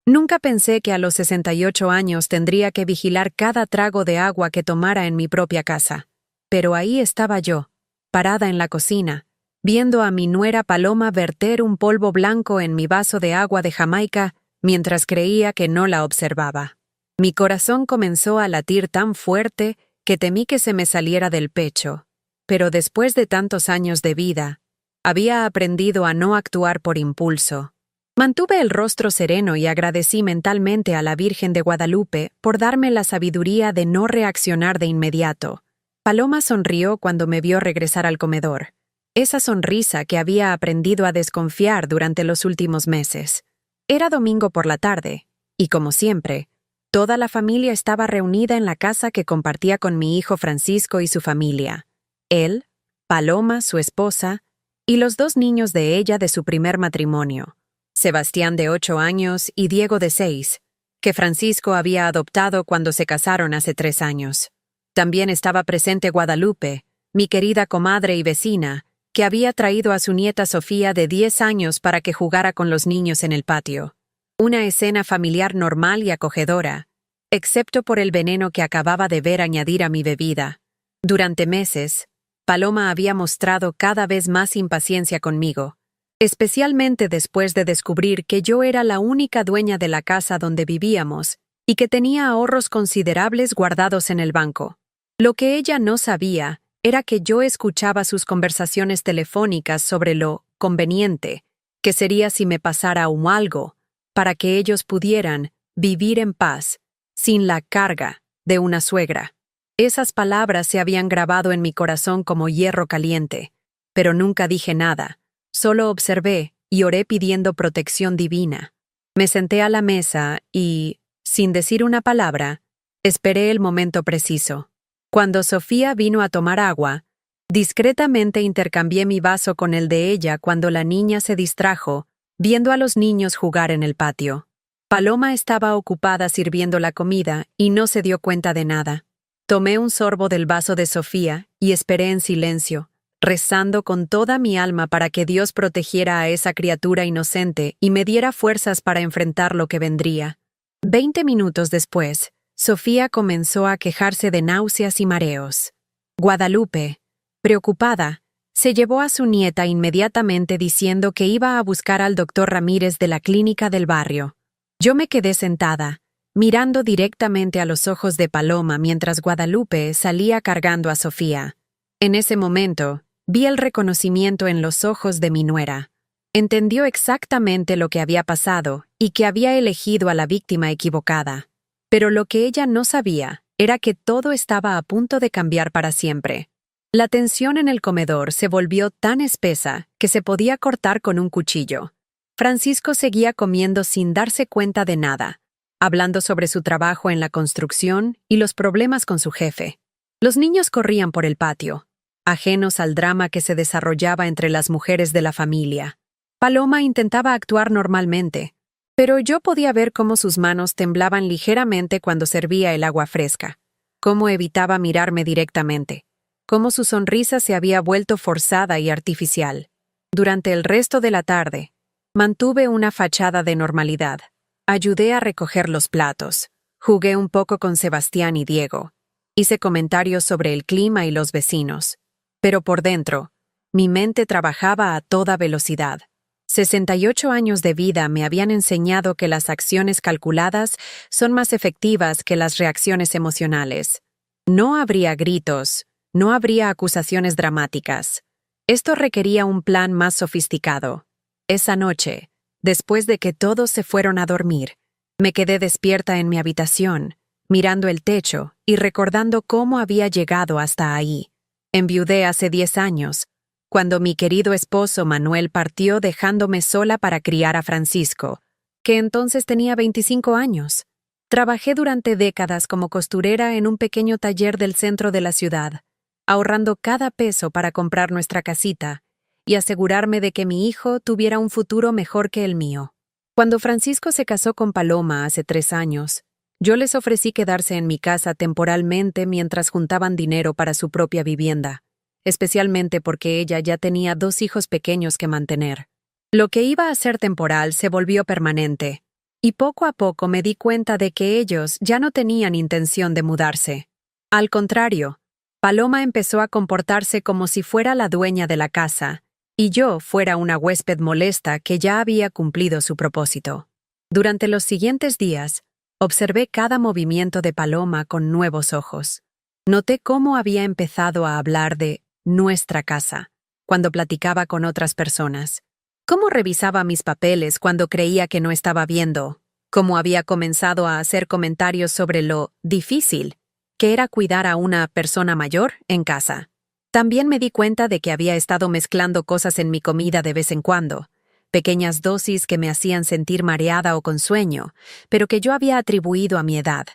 Nunca pensé que a los 68 años tendría que vigilar cada trago de agua que tomara en mi propia casa. Pero ahí estaba yo, parada en la cocina, viendo a mi nuera Paloma verter un polvo blanco en mi vaso de agua de Jamaica mientras creía que no la observaba. Mi corazón comenzó a latir tan fuerte que temí que se me saliera del pecho. Pero después de tantos años de vida, había aprendido a no actuar por impulso. Mantuve el rostro sereno y agradecí mentalmente a la Virgen de Guadalupe por darme la sabiduría de no reaccionar de inmediato. Paloma sonrió cuando me vio regresar al comedor. Esa sonrisa que había aprendido a desconfiar durante los últimos meses. Era domingo por la tarde, y como siempre, toda la familia estaba reunida en la casa que compartía con mi hijo Francisco y su familia. Él, Paloma, su esposa, y los 2 niños de ella de su primer matrimonio. Sebastián de 8 años y Diego de 6, que Francisco había adoptado cuando se casaron hace 3 años. También estaba presente Guadalupe, mi querida comadre y vecina, que había traído a su nieta Sofía de 10 años para que jugara con los niños en el patio. Una escena familiar normal y acogedora, excepto por el veneno que acababa de ver añadir a mi bebida. Durante meses, Paloma había mostrado cada vez más impaciencia conmigo, especialmente después de descubrir que yo era la única dueña de la casa donde vivíamos y que tenía ahorros considerables guardados en el banco. Lo que ella no sabía era que yo escuchaba sus conversaciones telefónicas sobre lo conveniente que sería si me pasara algo, para que ellos pudieran vivir en paz, sin la carga de una suegra. Esas palabras se habían grabado en mi corazón como hierro caliente, pero nunca dije nada. Solo observé y oré pidiendo protección divina. Me senté a la mesa y, sin decir una palabra, esperé el momento preciso. Cuando Sofía vino a tomar agua, discretamente intercambié mi vaso con el de ella cuando la niña se distrajo, viendo a los niños jugar en el patio. Paloma estaba ocupada sirviendo la comida y no se dio cuenta de nada. Tomé un sorbo del vaso de Sofía y esperé en silencio, rezando con toda mi alma para que Dios protegiera a esa criatura inocente y me diera fuerzas para enfrentar lo que vendría. 20 minutos después, Sofía comenzó a quejarse de náuseas y mareos. Guadalupe, preocupada, se llevó a su nieta inmediatamente diciendo que iba a buscar al doctor Ramírez de la clínica del barrio. Yo me quedé sentada, mirando directamente a los ojos de Paloma mientras Guadalupe salía cargando a Sofía. En ese momento, vi el reconocimiento en los ojos de mi nuera. Entendió exactamente lo que había pasado y que había elegido a la víctima equivocada. Pero lo que ella no sabía era que todo estaba a punto de cambiar para siempre. La tensión en el comedor se volvió tan espesa que se podía cortar con un cuchillo. Francisco seguía comiendo sin darse cuenta de nada, hablando sobre su trabajo en la construcción y los problemas con su jefe. Los niños corrían por el patio, ajenos al drama que se desarrollaba entre las mujeres de la familia. Paloma intentaba actuar normalmente, pero yo podía ver cómo sus manos temblaban ligeramente cuando servía el agua fresca, cómo evitaba mirarme directamente, cómo su sonrisa se había vuelto forzada y artificial. Durante el resto de la tarde, mantuve una fachada de normalidad. Ayudé a recoger los platos, jugué un poco con Sebastián y Diego, hice comentarios sobre el clima y los vecinos. Pero por dentro, mi mente trabajaba a toda velocidad. 68 años de vida me habían enseñado que las acciones calculadas son más efectivas que las reacciones emocionales. No habría gritos, no habría acusaciones dramáticas. Esto requería un plan más sofisticado. Esa noche, después de que todos se fueron a dormir, me quedé despierta en mi habitación, mirando el techo y recordando cómo había llegado hasta ahí. Enviudé hace 10 años, cuando mi querido esposo Manuel partió dejándome sola para criar a Francisco, que entonces tenía 25 años. Trabajé durante décadas como costurera en un pequeño taller del centro de la ciudad, ahorrando cada peso para comprar nuestra casita y asegurarme de que mi hijo tuviera un futuro mejor que el mío. Cuando Francisco se casó con Paloma hace 3 años, yo les ofrecí quedarse en mi casa temporalmente mientras juntaban dinero para su propia vivienda, especialmente porque ella ya tenía 2 hijos pequeños que mantener. Lo que iba a ser temporal se volvió permanente, y poco a poco me di cuenta de que ellos ya no tenían intención de mudarse. Al contrario, Paloma empezó a comportarse como si fuera la dueña de la casa, y yo fuera una huésped molesta que ya había cumplido su propósito. Durante los siguientes días, observé cada movimiento de Paloma con nuevos ojos. Noté cómo había empezado a hablar de nuestra casa cuando platicaba con otras personas, cómo revisaba mis papeles cuando creía que no estaba viendo, cómo había comenzado a hacer comentarios sobre lo difícil que era cuidar a una persona mayor en casa. También me di cuenta de que había estado mezclando cosas en mi comida de vez en cuando, pequeñas dosis que me hacían sentir mareada o con sueño, pero que yo había atribuido a mi edad.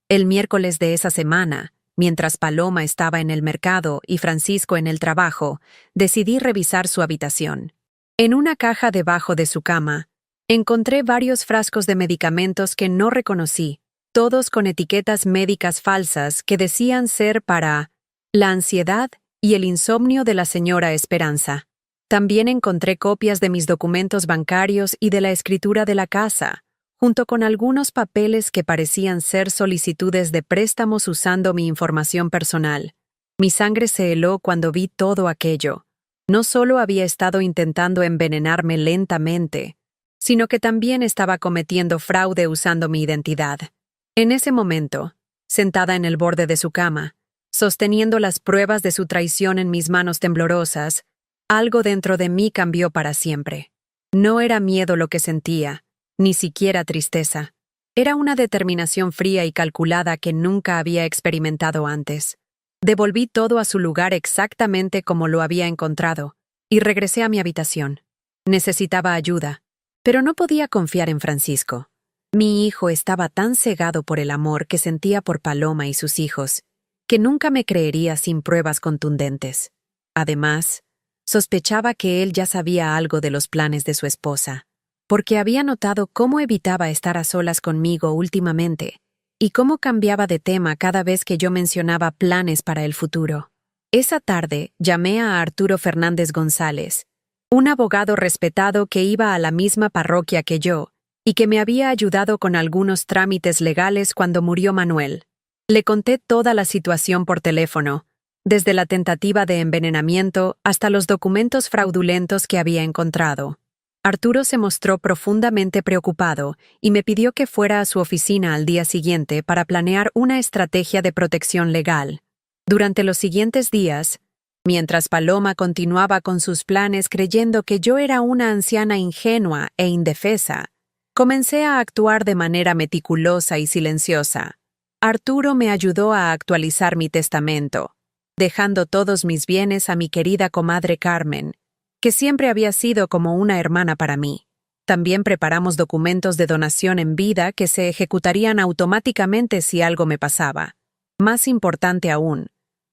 El miércoles de esa semana, mientras Paloma estaba en el mercado y Francisco en el trabajo, decidí revisar su habitación. En una caja debajo de su cama, encontré varios frascos de medicamentos que no reconocí, todos con etiquetas médicas falsas que decían ser para la ansiedad y el insomnio de la señora Esperanza. También encontré copias de mis documentos bancarios y de la escritura de la casa, junto con algunos papeles que parecían ser solicitudes de préstamos usando mi información personal. Mi sangre se heló cuando vi todo aquello. No solo había estado intentando envenenarme lentamente, sino que también estaba cometiendo fraude usando mi identidad. En ese momento, sentada en el borde de su cama, sosteniendo las pruebas de su traición en mis manos temblorosas, algo dentro de mí cambió para siempre. No era miedo lo que sentía, ni siquiera tristeza. Era una determinación fría y calculada que nunca había experimentado antes. Devolví todo a su lugar exactamente como lo había encontrado, y regresé a mi habitación. Necesitaba ayuda, pero no podía confiar en Francisco. Mi hijo estaba tan cegado por el amor que sentía por Paloma y sus hijos, que nunca me creería sin pruebas contundentes. Además, sospechaba que él ya sabía algo de los planes de su esposa, porque había notado cómo evitaba estar a solas conmigo últimamente y cómo cambiaba de tema cada vez que yo mencionaba planes para el futuro. Esa tarde llamé a Arturo Fernández González, un abogado respetado que iba a la misma parroquia que yo y que me había ayudado con algunos trámites legales cuando murió Manuel. Le conté toda la situación por teléfono, desde la tentativa de envenenamiento hasta los documentos fraudulentos que había encontrado. Arturo se mostró profundamente preocupado y me pidió que fuera a su oficina al día siguiente para planear una estrategia de protección legal. Durante los siguientes días, mientras Paloma continuaba con sus planes creyendo que yo era una anciana ingenua e indefensa, comencé a actuar de manera meticulosa y silenciosa. Arturo me ayudó a actualizar mi testamento, dejando todos mis bienes a mi querida comadre Carmen, que siempre había sido como una hermana para mí. También preparamos documentos de donación en vida que se ejecutarían automáticamente si algo me pasaba. Más importante aún,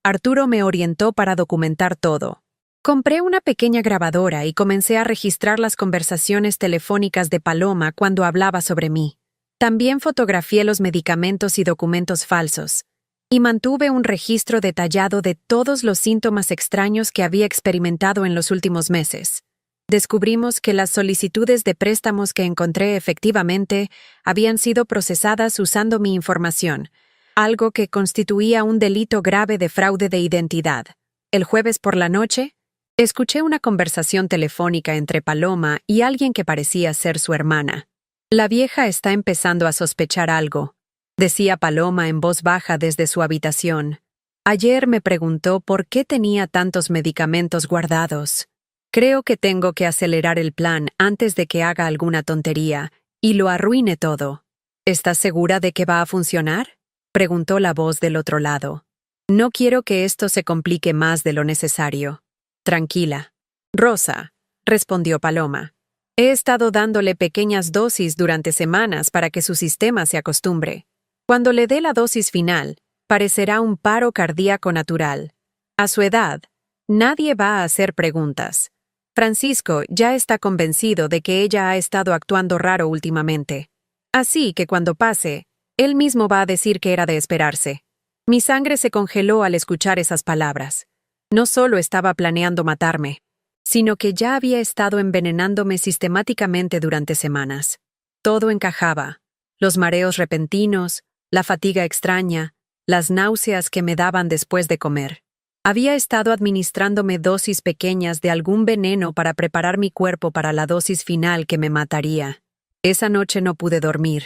Arturo me orientó para documentar todo. Compré una pequeña grabadora y comencé a registrar las conversaciones telefónicas de Paloma cuando hablaba sobre mí. También fotografié los medicamentos y documentos falsos, y mantuve un registro detallado de todos los síntomas extraños que había experimentado en los últimos meses. Descubrimos que las solicitudes de préstamos que encontré efectivamente habían sido procesadas usando mi información, algo que constituía un delito grave de fraude de identidad. El jueves por la noche, escuché una conversación telefónica entre Paloma y alguien que parecía ser su hermana. La vieja está empezando a sospechar algo, decía Paloma en voz baja desde su habitación. Ayer me preguntó por qué tenía tantos medicamentos guardados. Creo que tengo que acelerar el plan antes de que haga alguna tontería y lo arruine todo. ¿Estás segura de que va a funcionar?, preguntó la voz del otro lado. No quiero que esto se complique más de lo necesario. Tranquila. Rosa, respondió Paloma. He estado dándole pequeñas dosis durante semanas para que su sistema se acostumbre. Cuando le dé la dosis final, parecerá un paro cardíaco natural. A su edad, nadie va a hacer preguntas. Francisco ya está convencido de que ella ha estado actuando raro últimamente. Así que cuando pase, él mismo va a decir que era de esperarse. Mi sangre se congeló al escuchar esas palabras. No solo estaba planeando matarme, sino que ya había estado envenenándome sistemáticamente durante semanas. Todo encajaba: los mareos repentinos, la fatiga extraña, las náuseas que me daban después de comer. Había estado administrándome dosis pequeñas de algún veneno para preparar mi cuerpo para la dosis final que me mataría. Esa noche no pude dormir.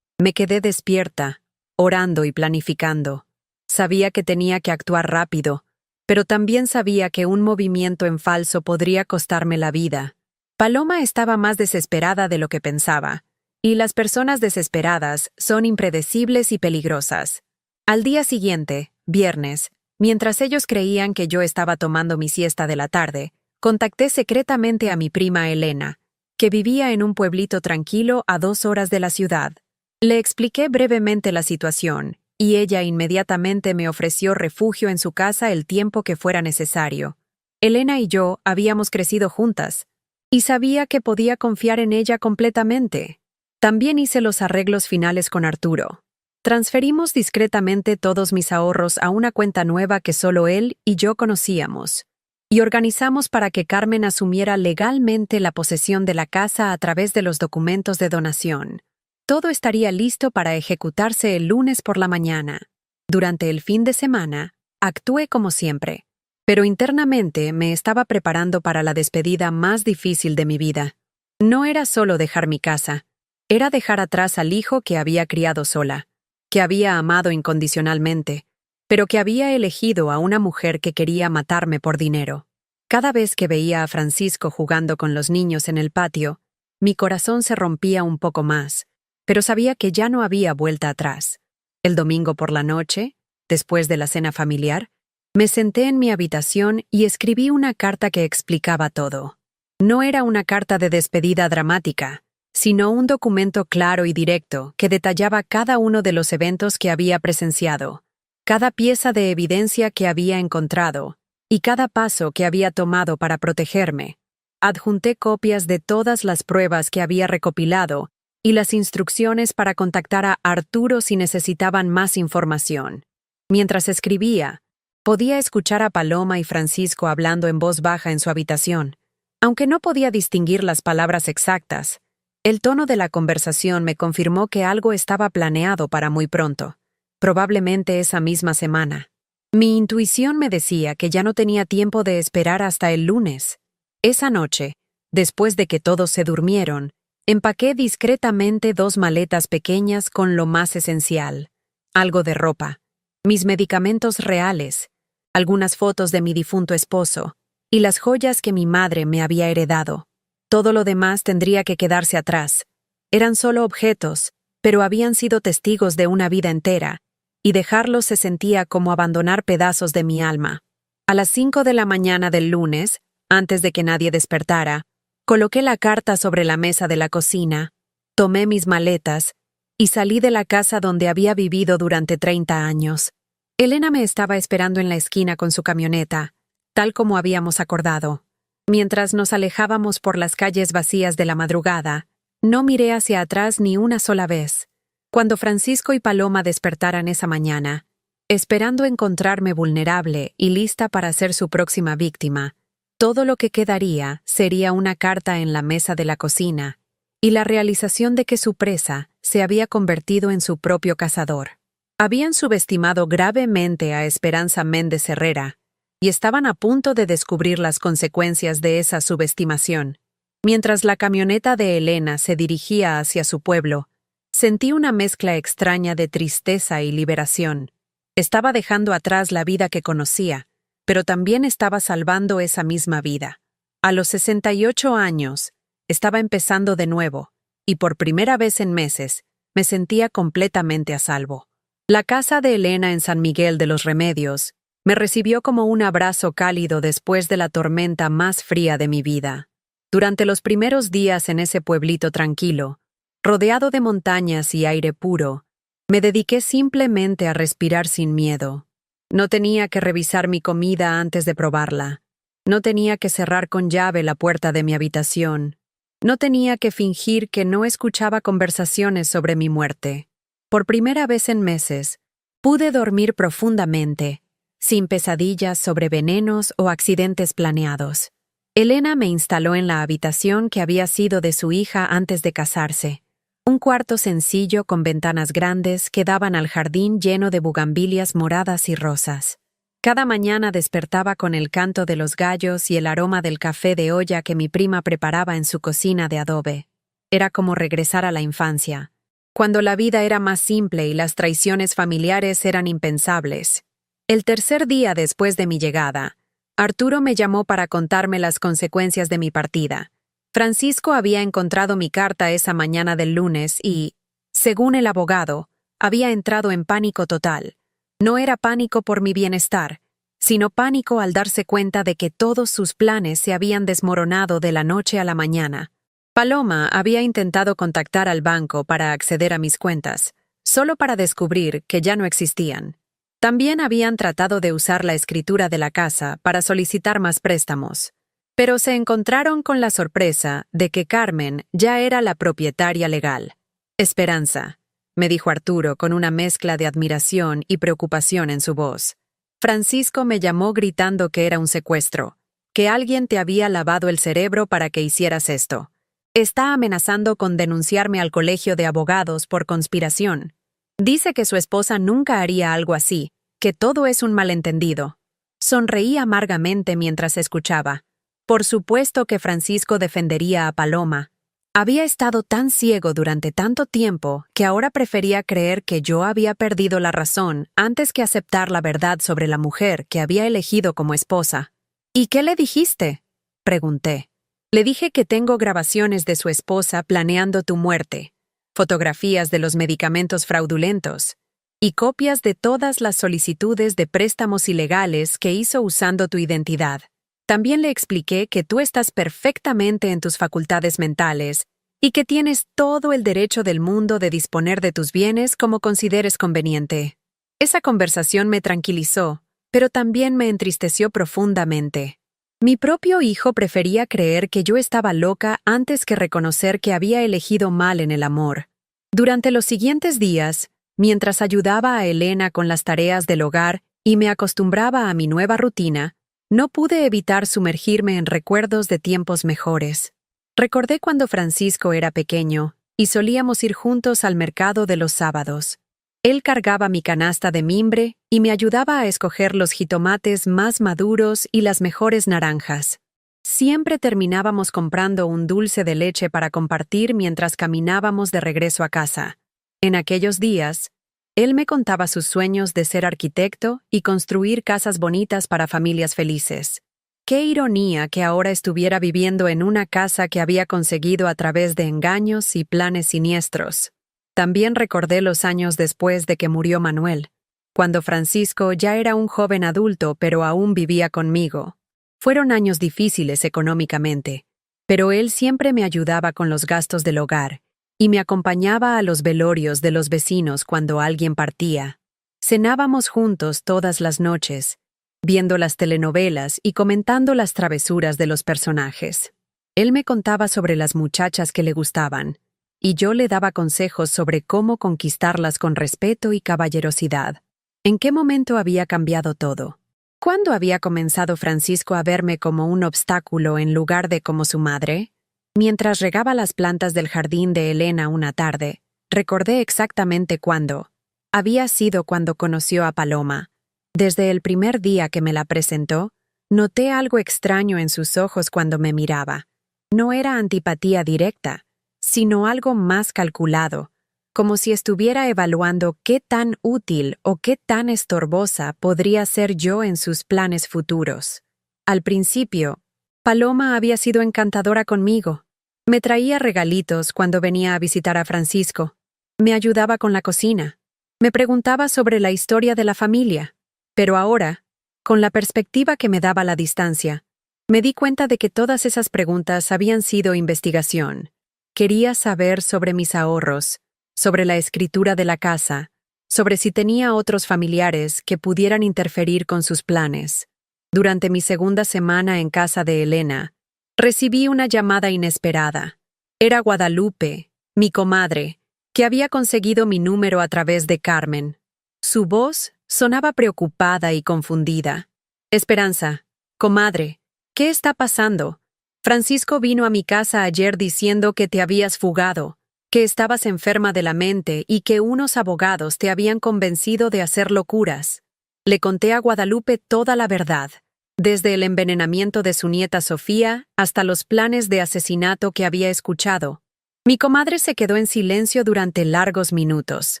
Me quedé despierta, orando y planificando. Sabía que tenía que actuar rápido, pero también sabía que un movimiento en falso podría costarme la vida. Paloma estaba más desesperada de lo que pensaba, y las personas desesperadas son impredecibles y peligrosas. Al día siguiente, viernes, mientras ellos creían que yo estaba tomando mi siesta de la tarde, contacté secretamente a mi prima Elena, que vivía en un pueblito tranquilo a 2 horas de la ciudad. Le expliqué brevemente la situación, y ella inmediatamente me ofreció refugio en su casa el tiempo que fuera necesario. Elena y yo habíamos crecido juntas, y sabía que podía confiar en ella completamente. También hice los arreglos finales con Arturo. Transferimos discretamente todos mis ahorros a una cuenta nueva que solo él y yo conocíamos, y organizamos para que Carmen asumiera legalmente la posesión de la casa a través de los documentos de donación. Todo estaría listo para ejecutarse el lunes por la mañana. Durante el fin de semana, actué como siempre, pero internamente me estaba preparando para la despedida más difícil de mi vida. No era solo dejar mi casa, era dejar atrás al hijo que había criado sola, que había amado incondicionalmente, pero que había elegido a una mujer que quería matarme por dinero. Cada vez que veía a Francisco jugando con los niños en el patio, mi corazón se rompía un poco más, pero sabía que ya no había vuelta atrás. El domingo por la noche, después de la cena familiar, me senté en mi habitación y escribí una carta que explicaba todo. No era una carta de despedida dramática, sino un documento claro y directo que detallaba cada uno de los eventos que había presenciado, cada pieza de evidencia que había encontrado y cada paso que había tomado para protegerme. Adjunté copias de todas las pruebas que había recopilado y las instrucciones para contactar a Arturo si necesitaban más información. Mientras escribía, podía escuchar a Paloma y Francisco hablando en voz baja en su habitación. Aunque no podía distinguir las palabras exactas, el tono de la conversación me confirmó que algo estaba planeado para muy pronto, probablemente esa misma semana. Mi intuición me decía que ya no tenía tiempo de esperar hasta el lunes. Esa noche, después de que todos se durmieron, empaqué discretamente 2 maletas pequeñas con lo más esencial: algo de ropa, mis medicamentos reales, algunas fotos de mi difunto esposo y las joyas que mi madre me había heredado. Todo lo demás tendría que quedarse atrás. Eran solo objetos, pero habían sido testigos de una vida entera, y dejarlos se sentía como abandonar pedazos de mi alma. A las 5 de la mañana del lunes, antes de que nadie despertara, coloqué la carta sobre la mesa de la cocina, tomé mis maletas y salí de la casa donde había vivido durante 30 años. Elena me estaba esperando en la esquina con su camioneta, tal como habíamos acordado. Mientras nos alejábamos por las calles vacías de la madrugada, no miré hacia atrás ni una sola vez. Cuando Francisco y Paloma despertaran esa mañana, esperando encontrarme vulnerable y lista para ser su próxima víctima, todo lo que quedaría sería una carta en la mesa de la cocina y la realización de que su presa se había convertido en su propio cazador. Habían subestimado gravemente a Esperanza Méndez Herrera y estaban a punto de descubrir las consecuencias de esa subestimación. Mientras la camioneta de Elena se dirigía hacia su pueblo, sentí una mezcla extraña de tristeza y liberación. Estaba dejando atrás la vida que conocía, pero también estaba salvando esa misma vida. A los 68 años, estaba empezando de nuevo, y por primera vez en meses, me sentía completamente a salvo. La casa de Elena en San Miguel de los Remedios me recibió como un abrazo cálido después de la tormenta más fría de mi vida. Durante los primeros días en ese pueblito tranquilo, rodeado de montañas y aire puro, me dediqué simplemente a respirar sin miedo. No tenía que revisar mi comida antes de probarla. No tenía que cerrar con llave la puerta de mi habitación. No tenía que fingir que no escuchaba conversaciones sobre mi muerte. Por primera vez en meses, pude dormir profundamente, sin pesadillas sobre venenos o accidentes planeados. Elena me instaló en la habitación que había sido de su hija antes de casarse. Un cuarto sencillo con ventanas grandes que daban al jardín lleno de bugambilias moradas y rosas. Cada mañana despertaba con el canto de los gallos y el aroma del café de olla que mi prima preparaba en su cocina de adobe. Era como regresar a la infancia, cuando la vida era más simple y las traiciones familiares eran impensables. El tercer día después de mi llegada, Arturo me llamó para contarme las consecuencias de mi partida. Francisco había encontrado mi carta esa mañana del lunes y, según el abogado, había entrado en pánico total. No era pánico por mi bienestar, sino pánico al darse cuenta de que todos sus planes se habían desmoronado de la noche a la mañana. Paloma había intentado contactar al banco para acceder a mis cuentas, solo para descubrir que ya no existían. También habían tratado de usar la escritura de la casa para solicitar más préstamos, pero se encontraron con la sorpresa de que Carmen ya era la propietaria legal. Esperanza, me dijo Arturo con una mezcla de admiración y preocupación en su voz. Francisco me llamó gritando que era un secuestro, que alguien te había lavado el cerebro para que hicieras esto. Está amenazando con denunciarme al colegio de abogados por conspiración. Dice que su esposa nunca haría algo así, que todo es un malentendido. Sonreí amargamente mientras escuchaba. Por supuesto que Francisco defendería a Paloma. Había estado tan ciego durante tanto tiempo que ahora prefería creer que yo había perdido la razón antes que aceptar la verdad sobre la mujer que había elegido como esposa. ¿Y qué le dijiste?, pregunté. Le dije que tengo grabaciones de su esposa planeando tu muerte, fotografías de los medicamentos fraudulentos y copias de todas las solicitudes de préstamos ilegales que hizo usando tu identidad. También le expliqué que tú estás perfectamente en tus facultades mentales y que tienes todo el derecho del mundo de disponer de tus bienes como consideres conveniente. Esa conversación me tranquilizó, pero también me entristeció profundamente. Mi propio hijo prefería creer que yo estaba loca antes que reconocer que había elegido mal en el amor. Durante los siguientes días, mientras ayudaba a Elena con las tareas del hogar y me acostumbraba a mi nueva rutina, no pude evitar sumergirme en recuerdos de tiempos mejores. Recordé cuando Francisco era pequeño y solíamos ir juntos al mercado de los sábados. Él cargaba mi canasta de mimbre y me ayudaba a escoger los jitomates más maduros y las mejores naranjas. Siempre terminábamos comprando un dulce de leche para compartir mientras caminábamos de regreso a casa. En aquellos días, él me contaba sus sueños de ser arquitecto y construir casas bonitas para familias felices. Qué ironía que ahora estuviera viviendo en una casa que había conseguido a través de engaños y planes siniestros. También recordé los años después de que murió Manuel, cuando Francisco ya era un joven adulto pero aún vivía conmigo. Fueron años difíciles económicamente, pero él siempre me ayudaba con los gastos del hogar y me acompañaba a los velorios de los vecinos cuando alguien partía. Cenábamos juntos todas las noches, viendo las telenovelas y comentando las travesuras de los personajes. Él me contaba sobre las muchachas que le gustaban, y yo le daba consejos sobre cómo conquistarlas con respeto y caballerosidad. ¿En qué momento había cambiado todo? ¿Cuándo había comenzado Francisco a verme como un obstáculo en lugar de como su madre? Mientras regaba las plantas del jardín de Elena una tarde, recordé exactamente cuándo. Había sido cuando conoció a Paloma. Desde el primer día que me la presentó, noté algo extraño en sus ojos cuando me miraba. No era antipatía directa, sino algo más calculado, como si estuviera evaluando qué tan útil o qué tan estorbosa podría ser yo en sus planes futuros. Al principio, Paloma había sido encantadora conmigo. Me traía regalitos cuando venía a visitar a Francisco. Me ayudaba con la cocina. Me preguntaba sobre la historia de la familia. Pero ahora, con la perspectiva que me daba la distancia, me di cuenta de que todas esas preguntas habían sido investigación. Quería saber sobre mis ahorros, sobre la escritura de la casa, sobre si tenía otros familiares que pudieran interferir con sus planes. Durante mi segunda semana en casa de Elena, recibí una llamada inesperada. Era Guadalupe, mi comadre, que había conseguido mi número a través de Carmen. Su voz sonaba preocupada y confundida. Esperanza, comadre, ¿qué está pasando? Francisco vino a mi casa ayer diciendo que te habías fugado. que estabas enferma de la mente y que unos abogados te habían convencido de hacer locuras. Le conté a Guadalupe toda la verdad, desde el envenenamiento de su nieta Sofía hasta los planes de asesinato que había escuchado. Mi comadre se quedó en silencio durante largos minutos,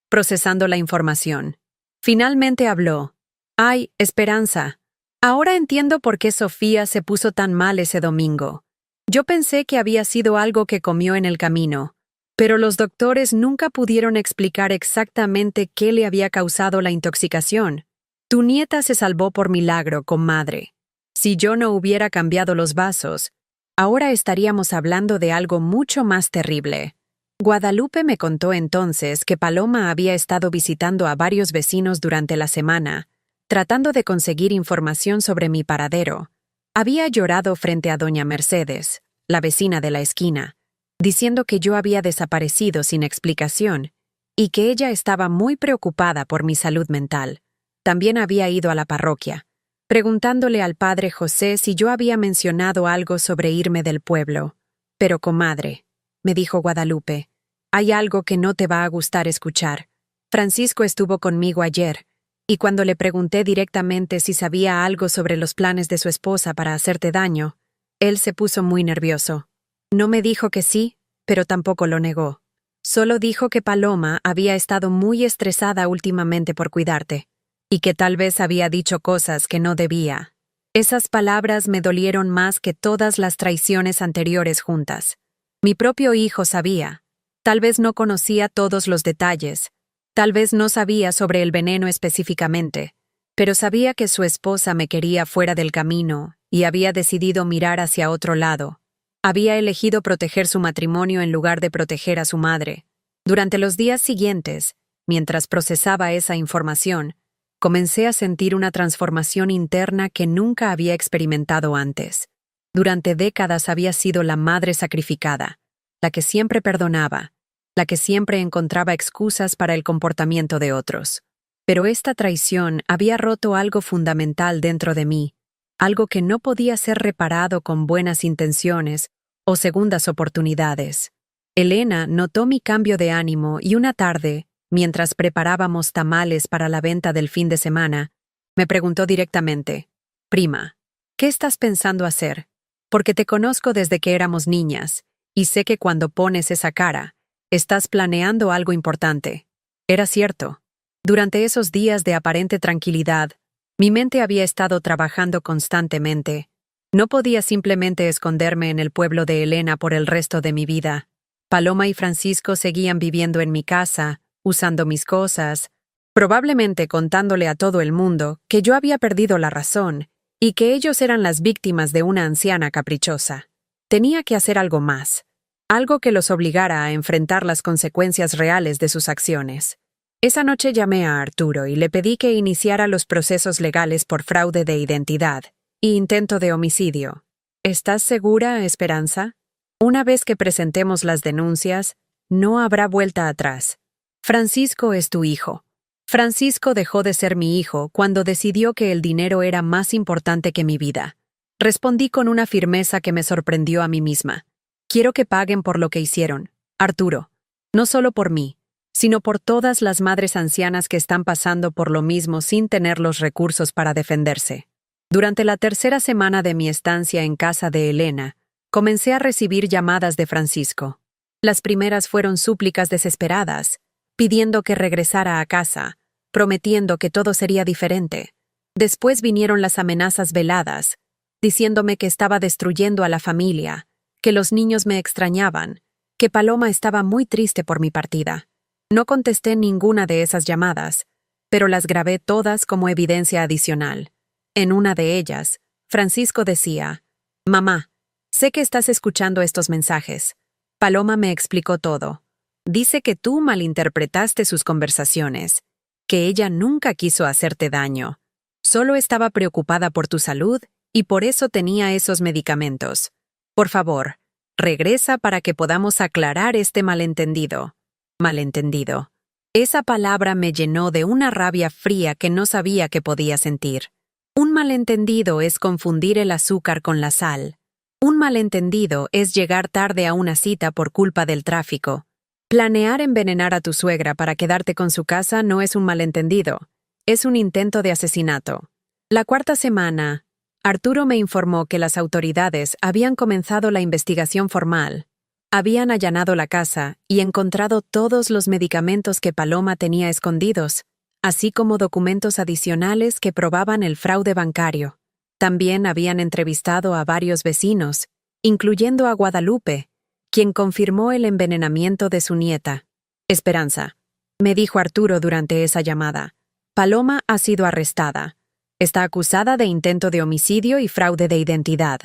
procesando la información. Finalmente habló. «Ay, Esperanza. Ahora entiendo por qué Sofía se puso tan mal ese domingo. Yo pensé que había sido algo que comió en el camino, pero los doctores nunca pudieron explicar exactamente qué le había causado la intoxicación. Tu nieta se salvó por milagro, comadre. Si yo no hubiera cambiado los vasos, ahora estaríamos hablando de algo mucho más terrible». Guadalupe me contó entonces que Paloma había estado visitando a varios vecinos durante la semana, tratando de conseguir información sobre mi paradero. Había llorado frente a doña Mercedes, la vecina de la esquina, diciendo que yo había desaparecido sin explicación y que ella estaba muy preocupada por mi salud mental. También había ido a la parroquia, preguntándole al padre José si yo había mencionado algo sobre irme del pueblo. «Pero, comadre», me dijo Guadalupe, «hay algo que no te va a gustar escuchar. Francisco estuvo conmigo ayer, y cuando le pregunté directamente si sabía algo sobre los planes de su esposa para hacerte daño, él se puso muy nervioso. No me dijo que sí, pero tampoco lo negó. Solo dijo que Paloma había estado muy estresada últimamente por cuidarte, y que tal vez había dicho cosas que no debía. Esas palabras me dolieron más que todas las traiciones anteriores juntas. Mi propio hijo sabía. Tal vez no conocía todos los detalles, tal vez no sabía sobre el veneno específicamente, pero sabía que su esposa me quería fuera del camino y había decidido mirar hacia otro lado. Había elegido proteger su matrimonio en lugar de proteger a su madre. Durante los días siguientes, mientras procesaba esa información, comencé a sentir una transformación interna que nunca había experimentado antes. Durante décadas había sido la madre sacrificada, la que siempre perdonaba, la que siempre encontraba excusas para el comportamiento de otros. Pero esta traición había roto algo fundamental dentro de mí, algo que no podía ser reparado con buenas intenciones o segundas oportunidades. Elena notó mi cambio de ánimo y una tarde, mientras preparábamos tamales para la venta del fin de semana, me preguntó directamente: «Prima, ¿qué estás pensando hacer? Porque te conozco desde que éramos niñas, y sé que cuando pones esa cara, estás planeando algo importante». Era cierto. Durante esos días de aparente tranquilidad, mi mente había estado trabajando constantemente. No podía simplemente esconderme en el pueblo de Elena por el resto de mi vida. Paloma y Francisco seguían viviendo en mi casa, usando mis cosas, probablemente contándole a todo el mundo que yo había perdido la razón y que ellos eran las víctimas de una anciana caprichosa. Tenía que hacer algo más, algo que los obligara a enfrentar las consecuencias reales de sus acciones. Esa noche llamé a Arturo y le pedí que iniciara los procesos legales por fraude de identidad e intento de homicidio. ¿Estás segura, Esperanza? Una vez que presentemos las denuncias, no habrá vuelta atrás. Francisco es tu hijo. Francisco dejó de ser mi hijo cuando decidió que el dinero era más importante que mi vida. Respondí con una firmeza que me sorprendió a mí misma. Quiero que paguen por lo que hicieron, Arturo. No solo por mí, sino por todas las madres ancianas que están pasando por lo mismo sin tener los recursos para defenderse. Durante la tercera semana de mi estancia en casa de Elena, comencé a recibir llamadas de Francisco. Las primeras fueron súplicas desesperadas, pidiendo que regresara a casa, prometiendo que todo sería diferente. Después vinieron las amenazas veladas, diciéndome que estaba destruyendo a la familia, que los niños me extrañaban, que Paloma estaba muy triste por mi partida. No contesté ninguna de esas llamadas, pero las grabé todas como evidencia adicional. En una de ellas, Francisco decía: «Mamá, sé que estás escuchando estos mensajes. Paloma me explicó todo. Dice que tú malinterpretaste sus conversaciones, que ella nunca quiso hacerte daño. Solo estaba preocupada por tu salud y por eso tenía esos medicamentos. Por favor, regresa para que podamos aclarar este malentendido». Malentendido. Esa palabra me llenó de una rabia fría que no sabía que podía sentir. Un malentendido es confundir el azúcar con la sal. Un malentendido es llegar tarde a una cita por culpa del tráfico. Planear envenenar a tu suegra para quedarte con su casa no es un malentendido, es un intento de asesinato. La cuarta semana, Arturo me informó que las autoridades habían comenzado la investigación formal. Habían allanado la casa y encontrado todos los medicamentos que Paloma tenía escondidos, así como documentos adicionales que probaban el fraude bancario. También habían entrevistado a varios vecinos, incluyendo a Guadalupe, quien confirmó el envenenamiento de su nieta. Esperanza, me dijo Arturo durante esa llamada. Paloma ha sido arrestada. Está acusada de intento de homicidio y fraude de identidad.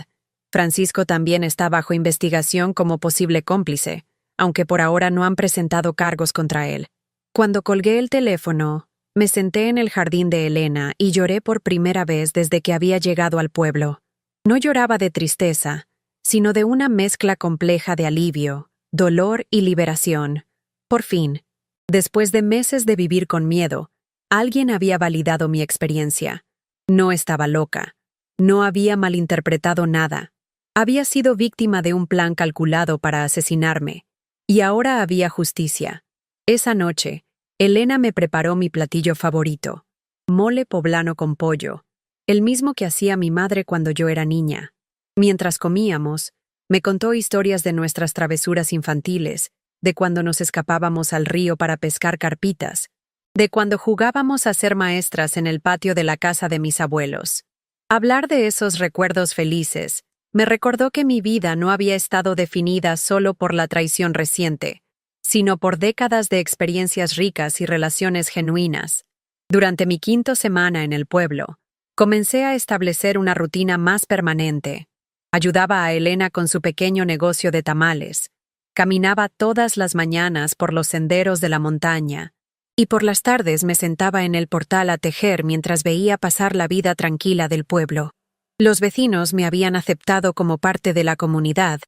Francisco también está bajo investigación como posible cómplice, aunque por ahora no han presentado cargos contra él. Cuando colgué el teléfono, me senté en el jardín de Elena y lloré por primera vez desde que había llegado al pueblo. No lloraba de tristeza, sino de una mezcla compleja de alivio, dolor y liberación. Por fin, después de meses de vivir con miedo, alguien había validado mi experiencia. No estaba loca. No había malinterpretado nada. Había sido víctima de un plan calculado para asesinarme. Y ahora había justicia. Esa noche, Elena me preparó mi platillo favorito, mole poblano con pollo, el mismo que hacía mi madre cuando yo era niña. Mientras comíamos, me contó historias de nuestras travesuras infantiles, de cuando nos escapábamos al río para pescar carpitas, de cuando jugábamos a ser maestras en el patio de la casa de mis abuelos. Hablar de esos recuerdos felices me recordó que mi vida no había estado definida solo por la traición reciente, sino por décadas de experiencias ricas y relaciones genuinas. Durante mi quinta semana en el pueblo, comencé a establecer una rutina más permanente. Ayudaba a Elena con su pequeño negocio de tamales. Caminaba todas las mañanas por los senderos de la montaña, y por las tardes me sentaba en el portal a tejer mientras veía pasar la vida tranquila del pueblo. Los vecinos me habían aceptado como parte de la comunidad,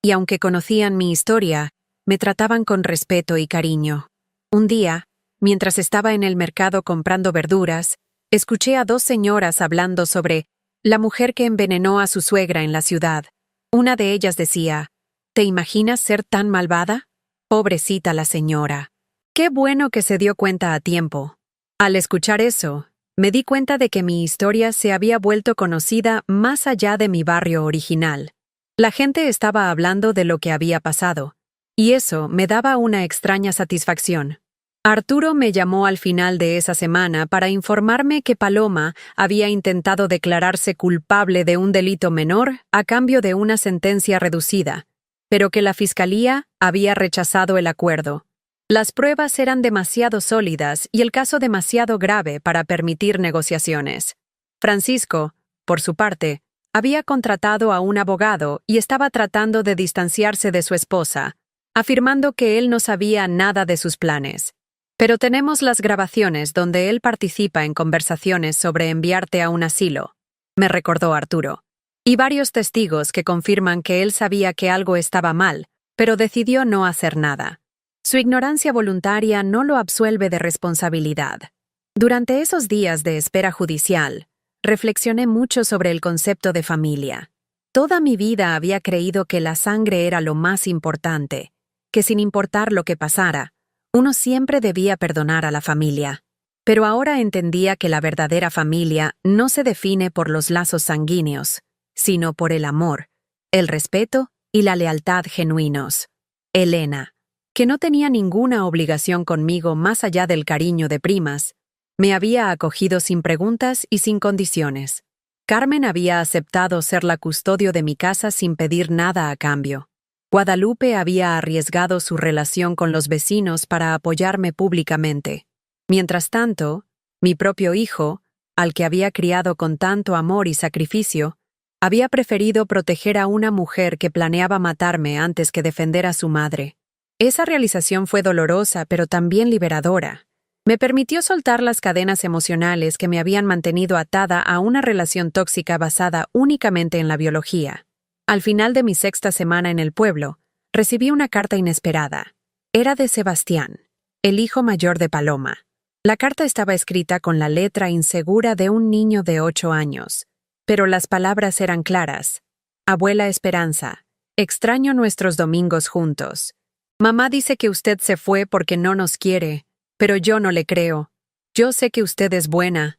y aunque conocían mi historia, me trataban con respeto y cariño. Un día, mientras estaba en el mercado comprando verduras, escuché a dos señoras hablando sobre la mujer que envenenó a su suegra en la ciudad. Una de ellas decía, ¿te imaginas ser tan malvada? Pobrecita la señora. Qué bueno que se dio cuenta a tiempo. Al escuchar eso, me di cuenta de que mi historia se había vuelto conocida más allá de mi barrio original. La gente estaba hablando de lo que había pasado, y eso me daba una extraña satisfacción. Arturo me llamó al final de esa semana para informarme que Paloma había intentado declararse culpable de un delito menor a cambio de una sentencia reducida, pero que la fiscalía había rechazado el acuerdo. Las pruebas eran demasiado sólidas y el caso demasiado grave para permitir negociaciones. Francisco, por su parte, había contratado a un abogado y estaba tratando de distanciarse de su esposa, afirmando que él no sabía nada de sus planes. Pero tenemos las grabaciones donde él participa en conversaciones sobre enviarte a un asilo, me recordó Arturo, y varios testigos que confirman que él sabía que algo estaba mal, pero decidió no hacer nada. Su ignorancia voluntaria no lo absuelve de responsabilidad. Durante esos días de espera judicial, reflexioné mucho sobre el concepto de familia. Toda mi vida había creído que la sangre era lo más importante, que sin importar lo que pasara, uno siempre debía perdonar a la familia. Pero ahora entendía que la verdadera familia no se define por los lazos sanguíneos, sino por el amor, el respeto y la lealtad genuinos. Elena, que no tenía ninguna obligación conmigo más allá del cariño de primas, me había acogido sin preguntas y sin condiciones. Carmen había aceptado ser la custodio de mi casa sin pedir nada a cambio. Guadalupe había arriesgado su relación con los vecinos para apoyarme públicamente. Mientras tanto, mi propio hijo, al que había criado con tanto amor y sacrificio, había preferido proteger a una mujer que planeaba matarme antes que defender a su madre. Esa realización fue dolorosa, pero también liberadora. Me permitió soltar las cadenas emocionales que me habían mantenido atada a una relación tóxica basada únicamente en la biología. Al final de mi sexta semana en el pueblo, recibí una carta inesperada. Era de Sebastián, el hijo mayor de Paloma. La carta estaba escrita con la letra insegura de un niño de 8 años, pero las palabras eran claras. Abuela Esperanza, extraño nuestros domingos juntos. Mamá dice que usted se fue porque no nos quiere, pero yo no le creo. Yo sé que usted es buena.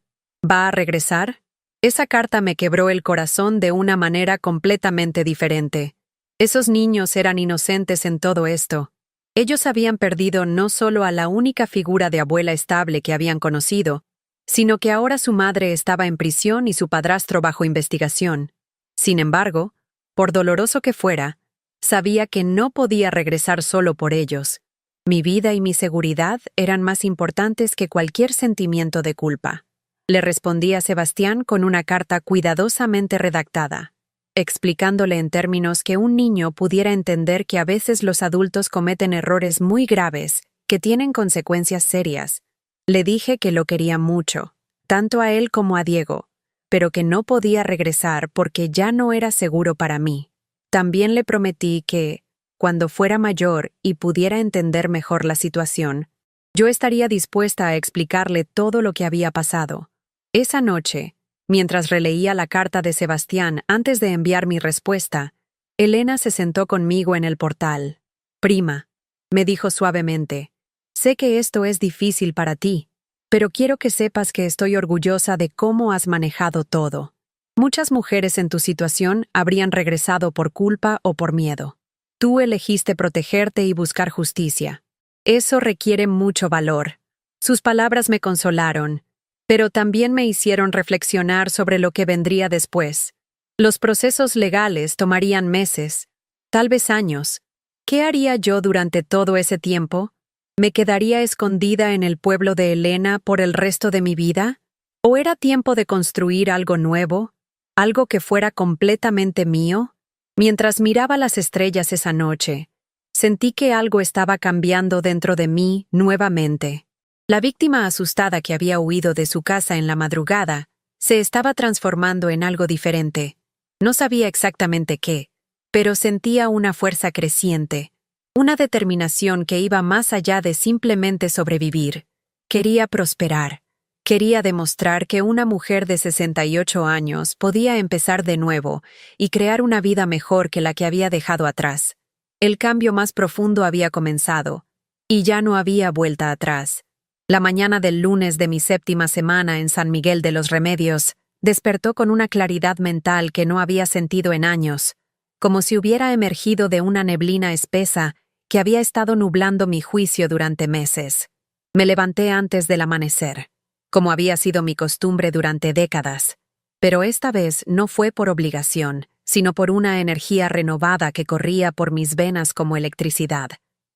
¿Va a regresar? Esa carta me quebró el corazón de una manera completamente diferente. Esos niños eran inocentes en todo esto. Ellos habían perdido no solo a la única figura de abuela estable que habían conocido, sino que ahora su madre estaba en prisión y su padrastro bajo investigación. Sin embargo, por doloroso que fuera, sabía que no podía regresar solo por ellos. Mi vida y mi seguridad eran más importantes que cualquier sentimiento de culpa. Le respondí a Sebastián con una carta cuidadosamente redactada, explicándole en términos que un niño pudiera entender que a veces los adultos cometen errores muy graves que tienen consecuencias serias. Le dije que lo quería mucho, tanto a él como a Diego, pero que no podía regresar porque ya no era seguro para mí. También le prometí que, cuando fuera mayor y pudiera entender mejor la situación, yo estaría dispuesta a explicarle todo lo que había pasado. Esa noche, mientras releía la carta de Sebastián antes de enviar mi respuesta, Elena se sentó conmigo en el portal. «Prima», me dijo suavemente, «sé que esto es difícil para ti, pero quiero que sepas que estoy orgullosa de cómo has manejado todo. Muchas mujeres en tu situación habrían regresado por culpa o por miedo. Tú elegiste protegerte y buscar justicia. Eso requiere mucho valor». Sus palabras me consolaron, pero también me hicieron reflexionar sobre lo que vendría después. Los procesos legales tomarían meses, tal vez años. ¿Qué haría yo durante todo ese tiempo? ¿Me quedaría escondida en el pueblo de Elena por el resto de mi vida? ¿O era tiempo de construir algo nuevo? ¿Algo que fuera completamente mío? Mientras miraba las estrellas esa noche, sentí que algo estaba cambiando dentro de mí nuevamente. La víctima asustada que había huido de su casa en la madrugada se estaba transformando en algo diferente. No sabía exactamente qué, pero sentía una fuerza creciente, una determinación que iba más allá de simplemente sobrevivir. Quería prosperar. Quería demostrar que una mujer de 68 años podía empezar de nuevo y crear una vida mejor que la que había dejado atrás. El cambio más profundo había comenzado, y ya no había vuelta atrás. La mañana del lunes de mi 7ª semana en San Miguel de los Remedios despertó con una claridad mental que no había sentido en años, como si hubiera emergido de una neblina espesa que había estado nublando mi juicio durante meses. Me levanté antes del amanecer, como había sido mi costumbre durante décadas, pero esta vez no fue por obligación, sino por una energía renovada que corría por mis venas como electricidad.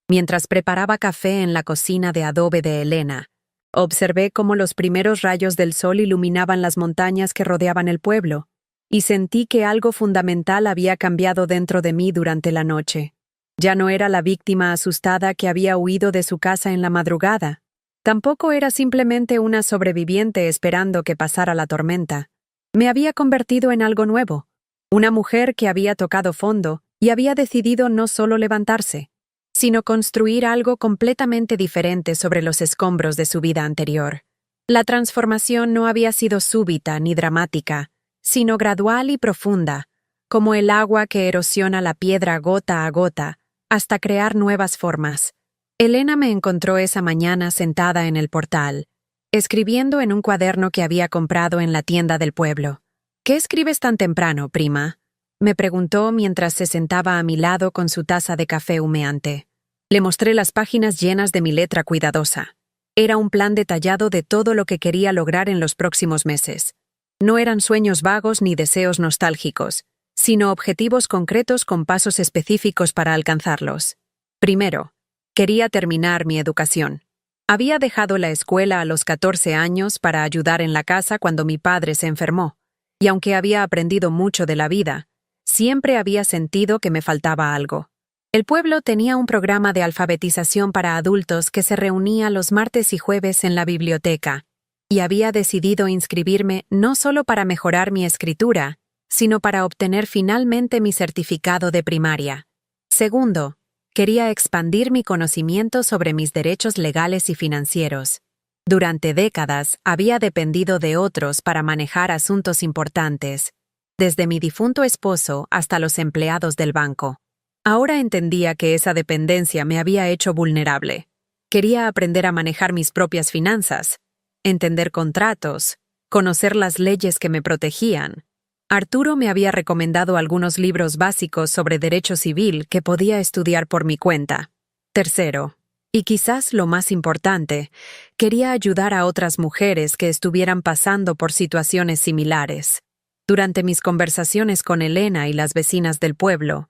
Mientras preparaba café en la cocina de adobe de Elena, observé cómo los primeros rayos del sol iluminaban las montañas que rodeaban el pueblo, y sentí que algo fundamental había cambiado dentro de mí durante la noche. Ya no era la víctima asustada que había huido de su casa en la madrugada. Tampoco era simplemente una sobreviviente esperando que pasara la tormenta. Me había convertido en algo nuevo, una mujer que había tocado fondo y había decidido no solo levantarse, sino construir algo completamente diferente sobre los escombros de su vida anterior. La transformación no había sido súbita ni dramática, sino gradual y profunda, como el agua que erosiona la piedra gota a gota, hasta crear nuevas formas. Elena me encontró esa mañana sentada en el portal, escribiendo en un cuaderno que había comprado en la tienda del pueblo. «¿Qué escribes tan temprano, prima?», me preguntó mientras se sentaba a mi lado con su taza de café humeante. Le mostré las páginas llenas de mi letra cuidadosa. Era un plan detallado de todo lo que quería lograr en los próximos meses. No eran sueños vagos ni deseos nostálgicos, sino objetivos concretos con pasos específicos para alcanzarlos. Primero, quería terminar mi educación. Había dejado la escuela a los 14 años para ayudar en la casa cuando mi padre se enfermó, y aunque había aprendido mucho de la vida, siempre había sentido que me faltaba algo. El pueblo tenía un programa de alfabetización para adultos que se reunía los martes y jueves en la biblioteca, y había decidido inscribirme no solo para mejorar mi escritura, sino para obtener finalmente mi certificado de primaria. Segundo, quería expandir mi conocimiento sobre mis derechos legales y financieros. Durante décadas había dependido de otros para manejar asuntos importantes, desde mi difunto esposo hasta los empleados del banco. Ahora entendía que esa dependencia me había hecho vulnerable. Quería aprender a manejar mis propias finanzas, entender contratos, conocer las leyes que me protegían. Arturo me había recomendado algunos libros básicos sobre derecho civil que podía estudiar por mi cuenta. Tercero, y quizás lo más importante, quería ayudar a otras mujeres que estuvieran pasando por situaciones similares. Durante mis conversaciones con Elena y las vecinas del pueblo,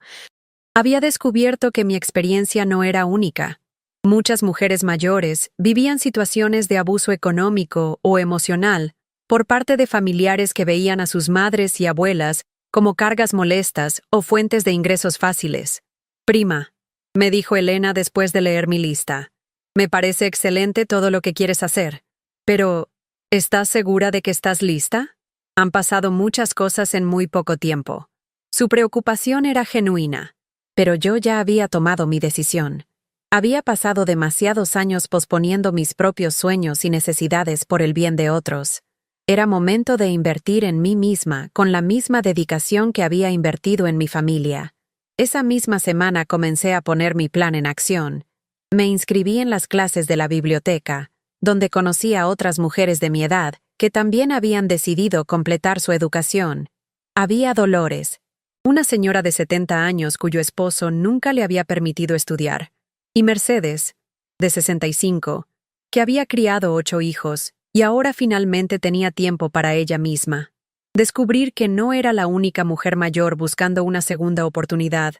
había descubierto que mi experiencia no era única. Muchas mujeres mayores vivían situaciones de abuso económico o emocional por parte de familiares que veían a sus madres y abuelas como cargas molestas o fuentes de ingresos fáciles. Prima, me dijo Elena después de leer mi lista. Me parece excelente todo lo que quieres hacer. Pero, ¿estás segura de que estás lista? Han pasado muchas cosas en muy poco tiempo. Su preocupación era genuina, pero yo ya había tomado mi decisión. Había pasado demasiados años posponiendo mis propios sueños y necesidades por el bien de otros. Era momento de invertir en mí misma con la misma dedicación que había invertido en mi familia. Esa misma semana comencé a poner mi plan en acción. Me inscribí en las clases de la biblioteca, donde conocí a otras mujeres de mi edad que también habían decidido completar su educación. Había Dolores, una señora de 70 años cuyo esposo nunca le había permitido estudiar, y Mercedes, de 65, que había criado 8 hijos y ahora finalmente tenía tiempo para ella misma. Descubrir que no era la única mujer mayor buscando una segunda oportunidad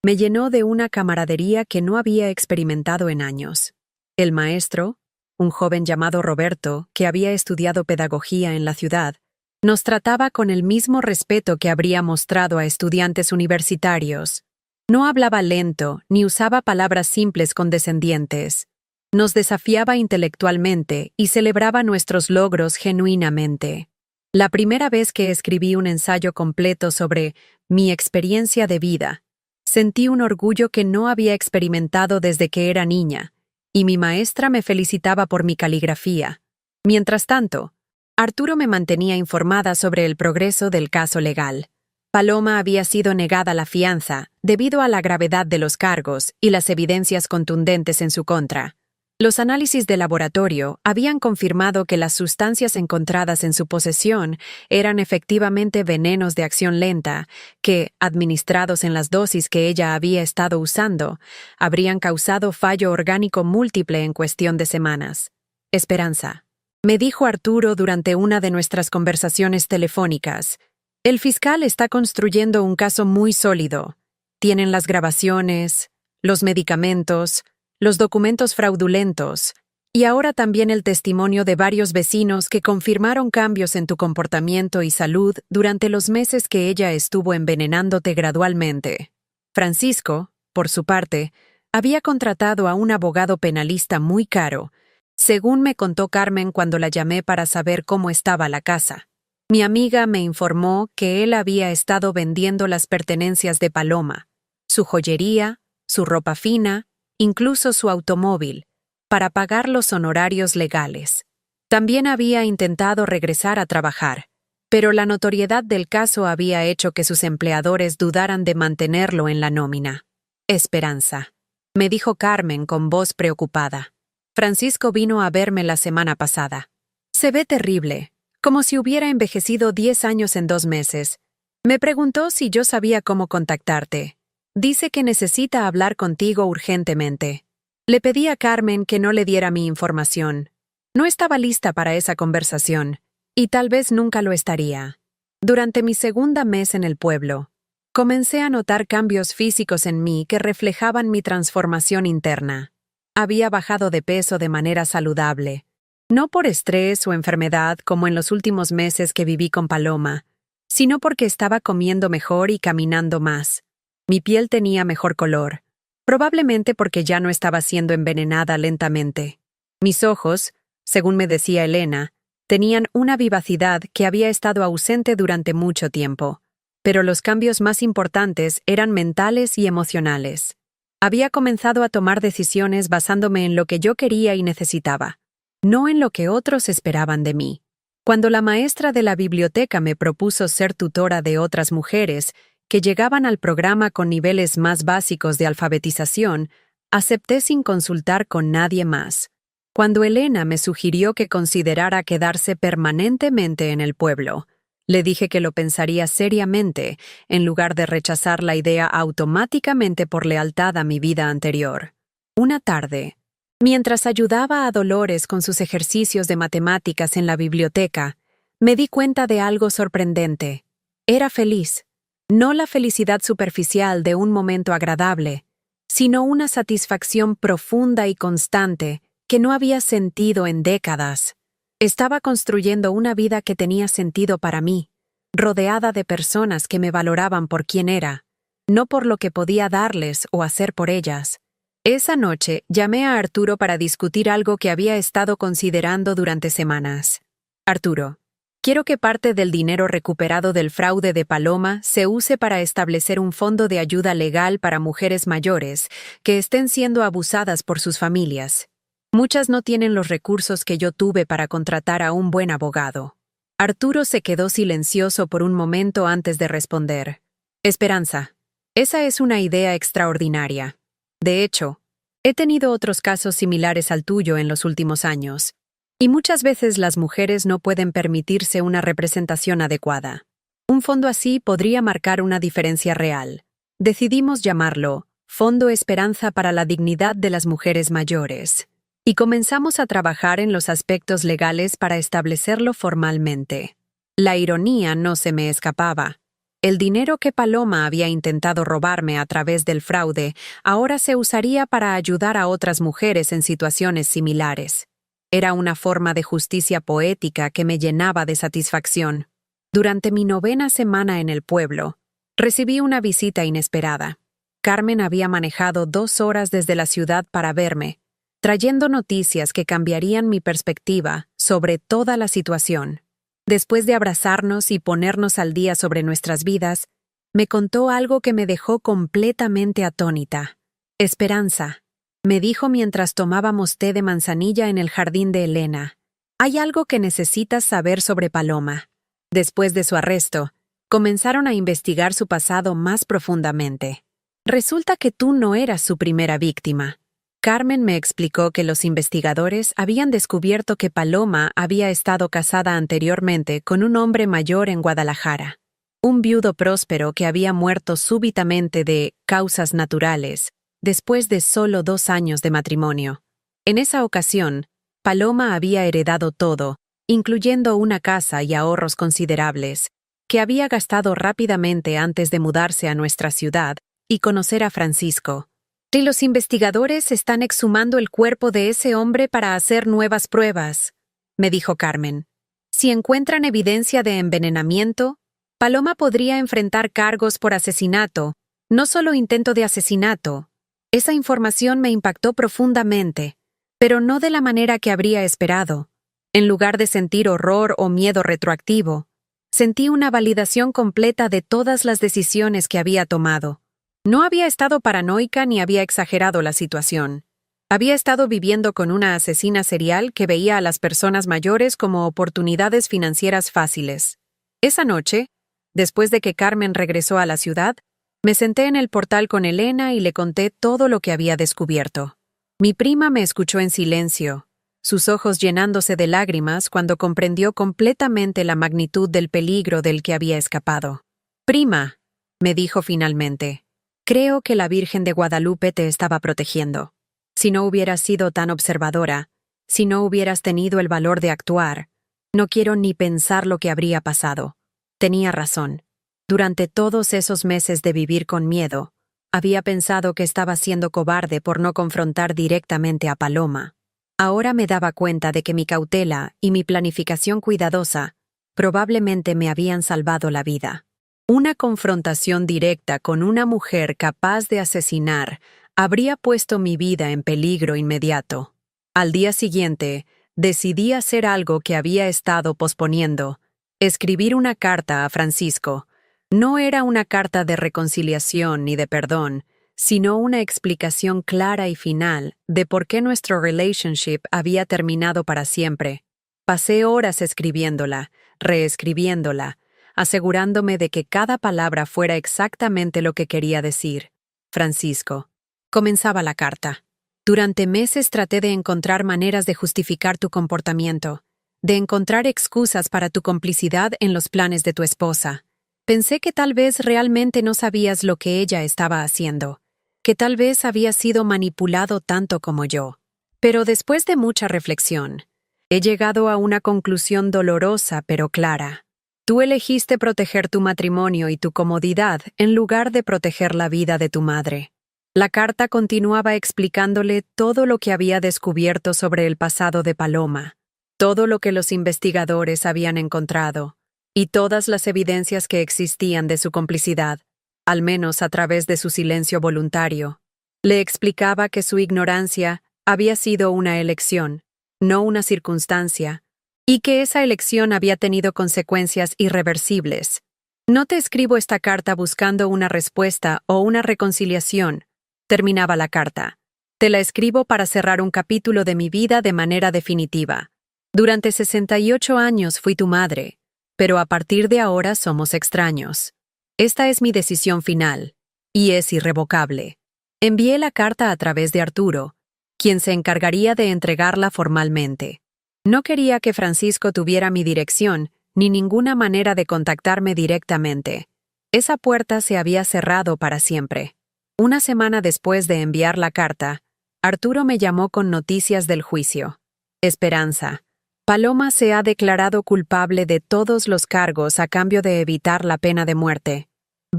me llenó de una camaradería que no había experimentado en años. El maestro, un joven llamado Roberto, que había estudiado pedagogía en la ciudad, nos trataba con el mismo respeto que habría mostrado a estudiantes universitarios. No hablaba lento ni usaba palabras simples condescendientes. Nos desafiaba intelectualmente y celebraba nuestros logros genuinamente. La primera vez que escribí un ensayo completo sobre mi experiencia de vida, sentí un orgullo que no había experimentado desde que era niña, y mi maestra me felicitaba por mi caligrafía. Mientras tanto, Arturo me mantenía informada sobre el progreso del caso legal. Paloma había sido negada la fianza debido a la gravedad de los cargos y las evidencias contundentes en su contra. Los análisis de laboratorio habían confirmado que las sustancias encontradas en su posesión eran efectivamente venenos de acción lenta que, administrados en las dosis que ella había estado usando, habrían causado fallo orgánico múltiple en cuestión de semanas. Esperanza, me dijo Arturo durante una de nuestras conversaciones telefónicas. El fiscal está construyendo un caso muy sólido. Tienen las grabaciones, los medicamentos, los documentos fraudulentos, y ahora también el testimonio de varios vecinos que confirmaron cambios en tu comportamiento y salud durante los meses que ella estuvo envenenándote gradualmente. Francisco, por su parte, había contratado a un abogado penalista muy caro, según me contó Carmen cuando la llamé para saber cómo estaba la casa. Mi amiga me informó que él había estado vendiendo las pertenencias de Paloma, su joyería, su ropa fina, incluso su automóvil, para pagar los honorarios legales. También había intentado regresar a trabajar, pero la notoriedad del caso había hecho que sus empleadores dudaran de mantenerlo en la nómina. Esperanza, me dijo Carmen con voz preocupada. Francisco vino a verme la semana pasada. Se ve terrible, como si hubiera envejecido 10 años en 2 meses. Me preguntó si yo sabía cómo contactarte. Dice que necesita hablar contigo urgentemente. Le pedí a Carmen que no le diera mi información. No estaba lista para esa conversación, y tal vez nunca lo estaría. Durante mi segunda mes en el pueblo, comencé a notar cambios físicos en mí que reflejaban mi transformación interna. Había bajado de peso de manera saludable, no por estrés o enfermedad como en los últimos meses que viví con Paloma, sino porque estaba comiendo mejor y caminando más. Mi piel tenía mejor color, probablemente porque ya no estaba siendo envenenada lentamente. Mis ojos, según me decía Elena, tenían una vivacidad que había estado ausente durante mucho tiempo, pero los cambios más importantes eran mentales y emocionales. Había comenzado a tomar decisiones basándome en lo que yo quería y necesitaba, no en lo que otros esperaban de mí. Cuando la maestra de la biblioteca me propuso ser tutora de otras mujeres que llegaban al programa con niveles más básicos de alfabetización, acepté sin consultar con nadie más. Cuando Elena me sugirió que considerara quedarse permanentemente en el pueblo, le dije que lo pensaría seriamente, en lugar de rechazar la idea automáticamente por lealtad a mi vida anterior. Una tarde, mientras ayudaba a Dolores con sus ejercicios de matemáticas en la biblioteca, me di cuenta de algo sorprendente. Era feliz. No la felicidad superficial de un momento agradable, sino una satisfacción profunda y constante que no había sentido en décadas. Estaba construyendo una vida que tenía sentido para mí, rodeada de personas que me valoraban por quien era, no por lo que podía darles o hacer por ellas. Esa noche llamé a Arturo para discutir algo que había estado considerando durante semanas. Arturo, quiero que parte del dinero recuperado del fraude de Paloma se use para establecer un fondo de ayuda legal para mujeres mayores que estén siendo abusadas por sus familias. Muchas no tienen los recursos que yo tuve para contratar a un buen abogado. Arturo se quedó silencioso por un momento antes de responder. Esperanza, esa es una idea extraordinaria. De hecho, he tenido otros casos similares al tuyo en los últimos años, y muchas veces las mujeres no pueden permitirse una representación adecuada. Un fondo así podría marcar una diferencia real. Decidimos llamarlo Fondo Esperanza para la Dignidad de las Mujeres Mayores. Y comenzamos a trabajar en los aspectos legales para establecerlo formalmente. La ironía no se me escapaba. El dinero que Paloma había intentado robarme a través del fraude ahora se usaría para ayudar a otras mujeres en situaciones similares. Era una forma de justicia poética que me llenaba de satisfacción. Durante mi 9ª semana en el pueblo, recibí una visita inesperada. Carmen había manejado 2 horas desde la ciudad para verme, trayendo noticias que cambiarían mi perspectiva sobre toda la situación. Después de abrazarnos y ponernos al día sobre nuestras vidas, me contó algo que me dejó completamente atónita. Esperanza, me dijo mientras tomábamos té de manzanilla en el jardín de Elena. Hay algo que necesitas saber sobre Paloma. Después de su arresto, comenzaron a investigar su pasado más profundamente. Resulta que tú no eras su primera víctima. Carmen me explicó que los investigadores habían descubierto que Paloma había estado casada anteriormente con un hombre mayor en Guadalajara, un viudo próspero que había muerto súbitamente de causas naturales, después de solo 2 años de matrimonio. En esa ocasión, Paloma había heredado todo, incluyendo una casa y ahorros considerables, que había gastado rápidamente antes de mudarse a nuestra ciudad y conocer a Francisco. Y los investigadores están exhumando el cuerpo de ese hombre para hacer nuevas pruebas, me dijo Carmen. Si encuentran evidencia de envenenamiento, Paloma podría enfrentar cargos por asesinato, no solo intento de asesinato. Esa información me impactó profundamente, pero no de la manera que habría esperado. En lugar de sentir horror o miedo retroactivo, sentí una validación completa de todas las decisiones que había tomado. No había estado paranoica ni había exagerado la situación. Había estado viviendo con una asesina serial que veía a las personas mayores como oportunidades financieras fáciles. Esa noche, después de que Carmen regresó a la ciudad, me senté en el portal con Elena y le conté todo lo que había descubierto. Mi prima me escuchó en silencio, sus ojos llenándose de lágrimas cuando comprendió completamente la magnitud del peligro del que había escapado. «Prima», me dijo finalmente, «creo que la Virgen de Guadalupe te estaba protegiendo. Si no hubieras sido tan observadora, si no hubieras tenido el valor de actuar, no quiero ni pensar lo que habría pasado. Tenía razón. Durante todos esos meses de vivir con miedo, había pensado que estaba siendo cobarde por no confrontar directamente a Paloma. Ahora me daba cuenta de que mi cautela y mi planificación cuidadosa probablemente me habían salvado la vida. Una confrontación directa con una mujer capaz de asesinar habría puesto mi vida en peligro inmediato. Al día siguiente, decidí hacer algo que había estado posponiendo: escribir una carta a Francisco. No era una carta de reconciliación ni de perdón, sino una explicación clara y final de por qué nuestro relationship había terminado para siempre. Pasé horas escribiéndola, reescribiéndola, asegurándome de que cada palabra fuera exactamente lo que quería decir. Francisco. Comenzaba la carta. Durante meses traté de encontrar maneras de justificar tu comportamiento, de encontrar excusas para tu complicidad en los planes de tu esposa. Pensé que tal vez realmente no sabías lo que ella estaba haciendo, que tal vez había sido manipulado tanto como yo. Pero después de mucha reflexión, he llegado a una conclusión dolorosa pero clara. Tú elegiste proteger tu matrimonio y tu comodidad en lugar de proteger la vida de tu madre. La carta continuaba explicándole todo lo que había descubierto sobre el pasado de Paloma, todo lo que los investigadores habían encontrado, y todas las evidencias que existían de su complicidad, al menos a través de su silencio voluntario. Le explicaba que su ignorancia había sido una elección, no una circunstancia, y que esa elección había tenido consecuencias irreversibles. No te escribo esta carta buscando una respuesta o una reconciliación, terminaba la carta. Te la escribo para cerrar un capítulo de mi vida de manera definitiva. Durante 68 años fui tu madre, pero a partir de ahora somos extraños. Esta es mi decisión final, y es irrevocable. Envié la carta a través de Arturo, quien se encargaría de entregarla formalmente. No quería que Francisco tuviera mi dirección ni ninguna manera de contactarme directamente. Esa puerta se había cerrado para siempre. Una semana después de enviar la carta, Arturo me llamó con noticias del juicio. Esperanza. Paloma se ha declarado culpable de todos los cargos a cambio de evitar la pena de muerte.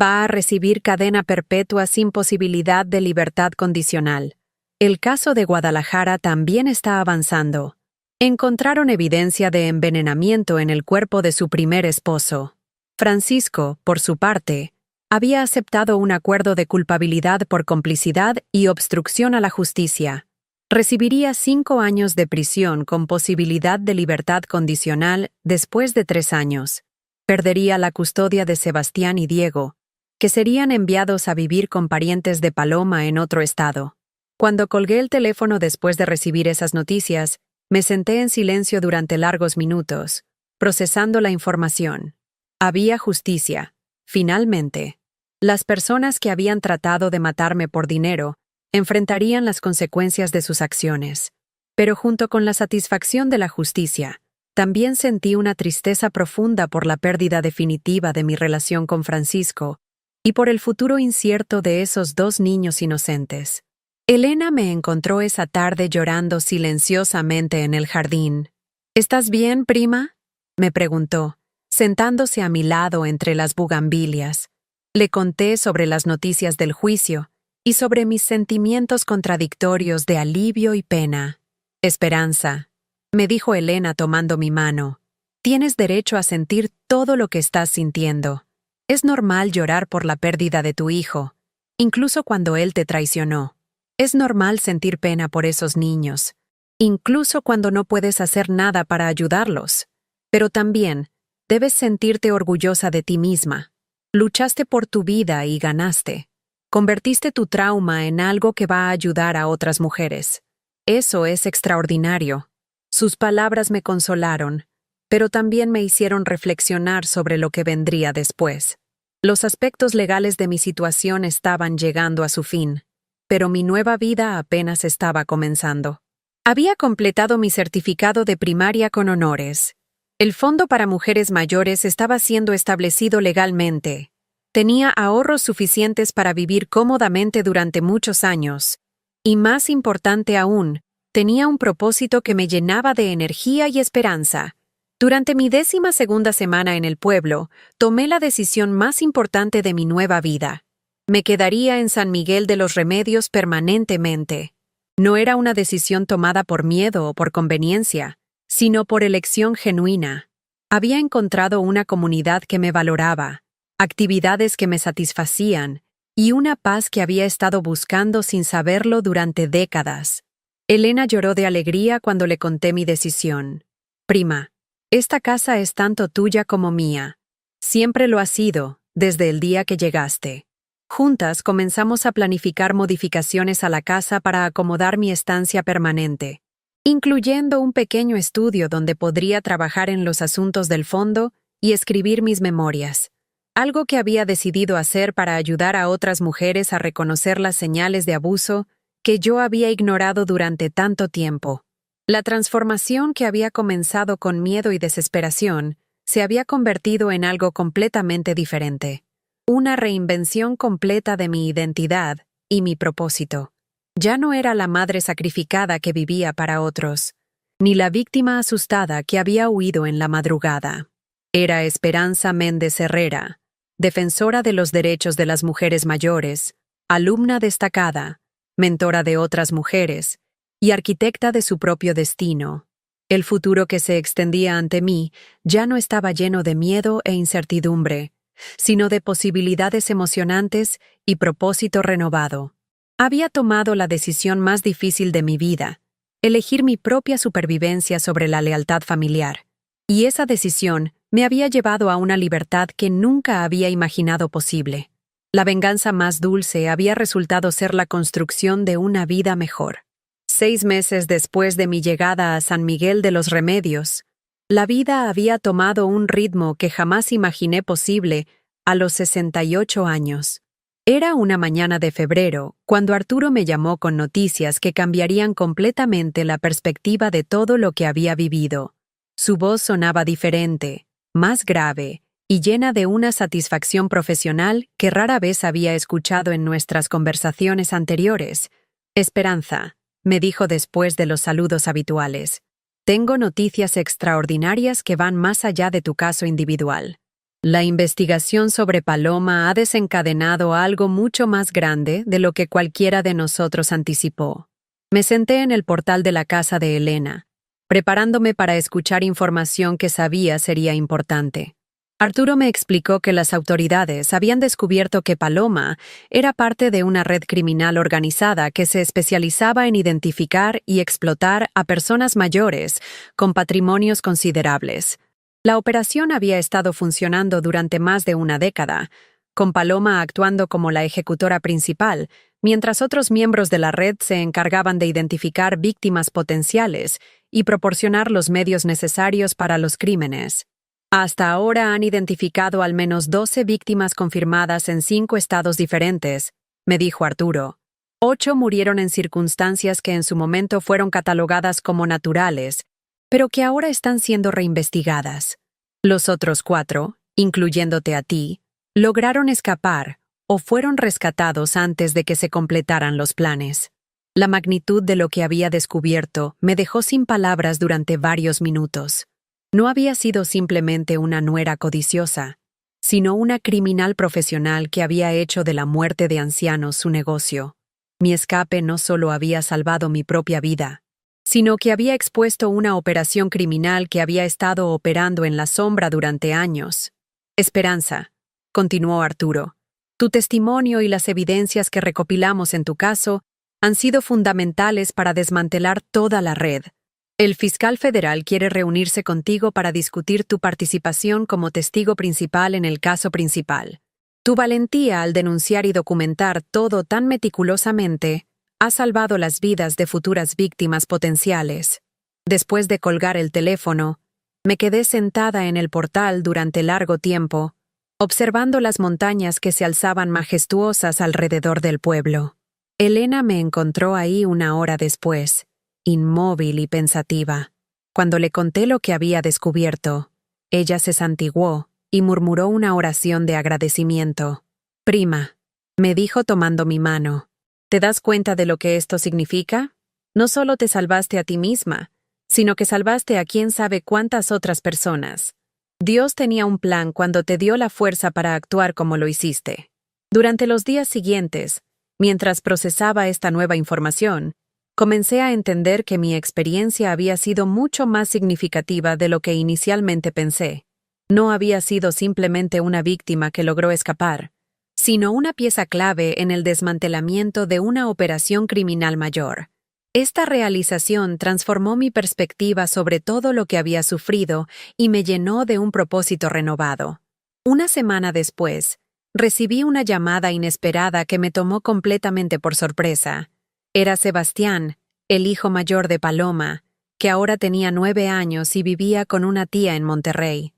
Va a recibir cadena perpetua sin posibilidad de libertad condicional. El caso de Guadalajara también está avanzando. Encontraron evidencia de envenenamiento en el cuerpo de su primer esposo. Francisco, por su parte, había aceptado un acuerdo de culpabilidad por complicidad y obstrucción a la justicia. Recibiría 5 años de prisión con posibilidad de libertad condicional después de 3 años. Perdería la custodia de Sebastián y Diego, que serían enviados a vivir con parientes de Paloma en otro estado. Cuando colgué el teléfono después de recibir esas noticias, me senté en silencio durante largos minutos, procesando la información. Había justicia, finalmente. Las personas que habían tratado de matarme por dinero enfrentarían las consecuencias de sus acciones. Pero junto con la satisfacción de la justicia, también sentí una tristeza profunda por la pérdida definitiva de mi relación con Francisco y por el futuro incierto de esos 2 niños inocentes. Elena me encontró esa tarde llorando silenciosamente en el jardín. ¿Estás bien, prima?, me preguntó, sentándose a mi lado entre las bugambilias. Le conté sobre las noticias del juicio y sobre mis sentimientos contradictorios de alivio y pena. Esperanza, me dijo Elena tomando mi mano. Tienes derecho a sentir todo lo que estás sintiendo. Es normal llorar por la pérdida de tu hijo, incluso cuando él te traicionó. Es normal sentir pena por esos niños, incluso cuando no puedes hacer nada para ayudarlos. Pero también debes sentirte orgullosa de ti misma. Luchaste por tu vida y ganaste. Convertiste tu trauma en algo que va a ayudar a otras mujeres. Eso es extraordinario. Sus palabras me consolaron, pero también me hicieron reflexionar sobre lo que vendría después. Los aspectos legales de mi situación estaban llegando a su fin, pero mi nueva vida apenas estaba comenzando. Había completado mi certificado de primaria con honores. El Fondo para Mujeres Mayores estaba siendo establecido legalmente. Tenía ahorros suficientes para vivir cómodamente durante muchos años. Y más importante aún, tenía un propósito que me llenaba de energía y esperanza. Durante mi 12ª semana en el pueblo, tomé la decisión más importante de mi nueva vida. Me quedaría en San Miguel de los Remedios permanentemente. No era una decisión tomada por miedo o por conveniencia, sino por elección genuina. Había encontrado una comunidad que me valoraba, actividades que me satisfacían y una paz que había estado buscando sin saberlo durante décadas. Elena lloró de alegría cuando le conté mi decisión. Prima, esta casa es tanto tuya como mía. Siempre lo ha sido, desde el día que llegaste. Juntas comenzamos a planificar modificaciones a la casa para acomodar mi estancia permanente, incluyendo un pequeño estudio donde podría trabajar en los asuntos del fondo y escribir mis memorias, algo que había decidido hacer para ayudar a otras mujeres a reconocer las señales de abuso que yo había ignorado durante tanto tiempo. La transformación que había comenzado con miedo y desesperación se había convertido en algo completamente diferente. Una reinvención completa de mi identidad y mi propósito. Ya no era la madre sacrificada que vivía para otros, ni la víctima asustada que había huido en la madrugada. Era Esperanza Méndez Herrera, defensora de los derechos de las mujeres mayores, alumna destacada, mentora de otras mujeres y arquitecta de su propio destino. El futuro que se extendía ante mí ya no estaba lleno de miedo e incertidumbre, sino de posibilidades emocionantes y propósito renovado. Había tomado la decisión más difícil de mi vida, elegir mi propia supervivencia sobre la lealtad familiar, y esa decisión me había llevado a una libertad que nunca había imaginado posible. La venganza más dulce había resultado ser la construcción de una vida mejor. 6 meses después de mi llegada a San Miguel de los Remedios, la vida había tomado un ritmo que jamás imaginé posible a los 68 años. Era una mañana de febrero cuando Arturo me llamó con noticias que cambiarían completamente la perspectiva de todo lo que había vivido. Su voz sonaba diferente, más grave y llena de una satisfacción profesional que rara vez había escuchado en nuestras conversaciones anteriores. «Esperanza», me dijo después de los saludos habituales, «tengo noticias extraordinarias que van más allá de tu caso individual. La investigación sobre Paloma ha desencadenado algo mucho más grande de lo que cualquiera de nosotros anticipó». Me senté en el portal de la casa de Elena, preparándome para escuchar información que sabía sería importante. Arturo me explicó que las autoridades habían descubierto que Paloma era parte de una red criminal organizada que se especializaba en identificar y explotar a personas mayores con patrimonios considerables. La operación había estado funcionando durante más de una década, con Paloma actuando como la ejecutora principal, mientras otros miembros de la red se encargaban de identificar víctimas potenciales y proporcionar los medios necesarios para los crímenes. Hasta ahora han identificado al menos 12 víctimas confirmadas en 5 estados diferentes, me dijo Arturo. 8 murieron en circunstancias que en su momento fueron catalogadas como naturales, pero que ahora están siendo reinvestigadas. Los otros 4, incluyéndote a ti, lograron escapar o fueron rescatados antes de que se completaran los planes. La magnitud de lo que había descubierto me dejó sin palabras durante varios minutos. No había sido simplemente una nuera codiciosa, sino una criminal profesional que había hecho de la muerte de ancianos su negocio. Mi escape no solo había salvado mi propia vida, sino que había expuesto una operación criminal que había estado operando en la sombra durante años. Esperanza, continuó Arturo, tu testimonio y las evidencias que recopilamos en tu caso han sido fundamentales para desmantelar toda la red. El fiscal federal quiere reunirse contigo para discutir tu participación como testigo principal en el caso principal. Tu valentía al denunciar y documentar todo tan meticulosamente ha salvado las vidas de futuras víctimas potenciales. Después de colgar el teléfono, me quedé sentada en el portal durante largo tiempo, observando las montañas que se alzaban majestuosas alrededor del pueblo. Elena me encontró ahí una hora después, inmóvil y pensativa. Cuando le conté lo que había descubierto, ella se santiguó y murmuró una oración de agradecimiento. «Prima», me dijo tomando mi mano, ¿te das cuenta de lo que esto significa? No solo te salvaste a ti misma, sino que salvaste a quién sabe cuántas otras personas. Dios tenía un plan cuando te dio la fuerza para actuar como lo hiciste. Durante los días siguientes, mientras procesaba esta nueva información, comencé a entender que mi experiencia había sido mucho más significativa de lo que inicialmente pensé. No había sido simplemente una víctima que logró escapar, sino una pieza clave en el desmantelamiento de una operación criminal mayor. Esta realización transformó mi perspectiva sobre todo lo que había sufrido y me llenó de un propósito renovado. Una semana después, recibí una llamada inesperada que me tomó completamente por sorpresa. Era Sebastián, el hijo mayor de Paloma, que ahora tenía 9 años y vivía con una tía en Monterrey.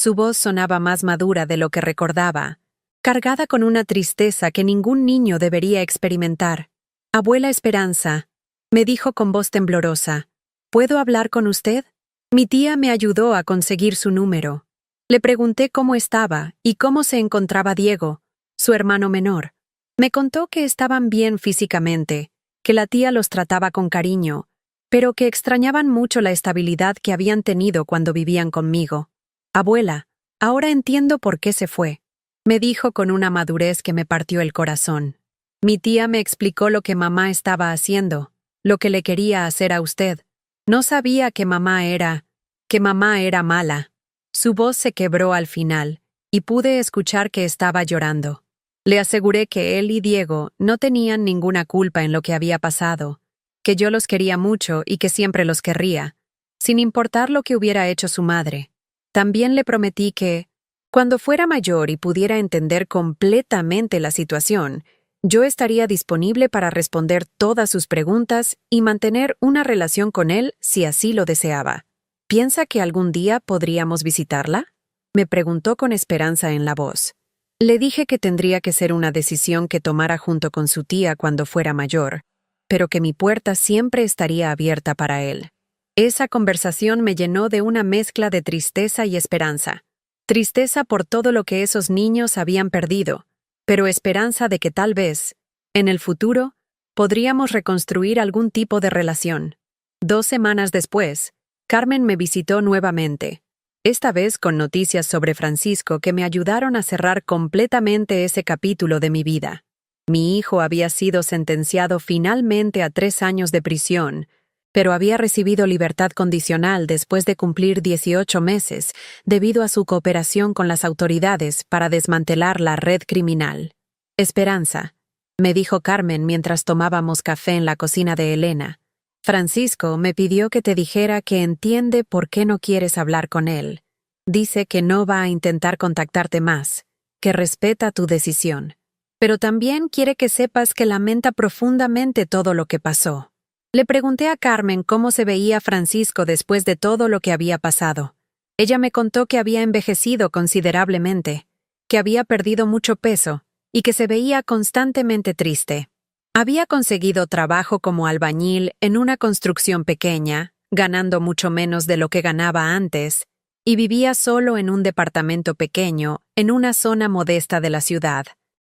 Su voz sonaba más madura de lo que recordaba, cargada con una tristeza que ningún niño debería experimentar. «Abuela Esperanza», me dijo con voz temblorosa, «¿puedo hablar con usted?» Mi tía me ayudó a conseguir su número. Le pregunté cómo estaba y cómo se encontraba Diego, su hermano menor. Me contó que estaban bien físicamente, que la tía los trataba con cariño, pero que extrañaban mucho la estabilidad que habían tenido cuando vivían conmigo. «Abuela, ahora entiendo por qué se fue», me dijo con una madurez que me partió el corazón. Mi tía me explicó lo que mamá estaba haciendo, lo que le quería hacer a usted. No sabía que mamá era mala. Su voz se quebró al final, y pude escuchar que estaba llorando. Le aseguré que él y Diego no tenían ninguna culpa en lo que había pasado, que yo los quería mucho y que siempre los querría, sin importar lo que hubiera hecho su madre. También le prometí que, cuando fuera mayor y pudiera entender completamente la situación, yo estaría disponible para responder todas sus preguntas y mantener una relación con él si así lo deseaba. «¿Piensa que algún día podríamos visitarla?», me preguntó con esperanza en la voz. Le dije que tendría que ser una decisión que tomara junto con su tía cuando fuera mayor, pero que mi puerta siempre estaría abierta para él. Esa conversación me llenó de una mezcla de tristeza y esperanza. Tristeza por todo lo que esos niños habían perdido, pero esperanza de que tal vez, en el futuro, podríamos reconstruir algún tipo de relación. 2 semanas después, Carmen me visitó nuevamente, esta vez con noticias sobre Francisco que me ayudaron a cerrar completamente ese capítulo de mi vida. Mi hijo había sido sentenciado finalmente a 3 años de prisión, pero había recibido libertad condicional después de cumplir 18 meses debido a su cooperación con las autoridades para desmantelar la red criminal. «Esperanza», me dijo Carmen mientras tomábamos café en la cocina de Elena, «Francisco me pidió que te dijera que entiende por qué no quieres hablar con él. Dice que no va a intentar contactarte más, que respeta tu decisión. Pero también quiere que sepas que lamenta profundamente todo lo que pasó». Le pregunté a Carmen cómo se veía Francisco después de todo lo que había pasado. Ella me contó que había envejecido considerablemente, que había perdido mucho peso y que se veía constantemente triste. Había conseguido trabajo como albañil en una construcción pequeña, ganando mucho menos de lo que ganaba antes, y vivía solo en un departamento pequeño, en una zona modesta de la ciudad.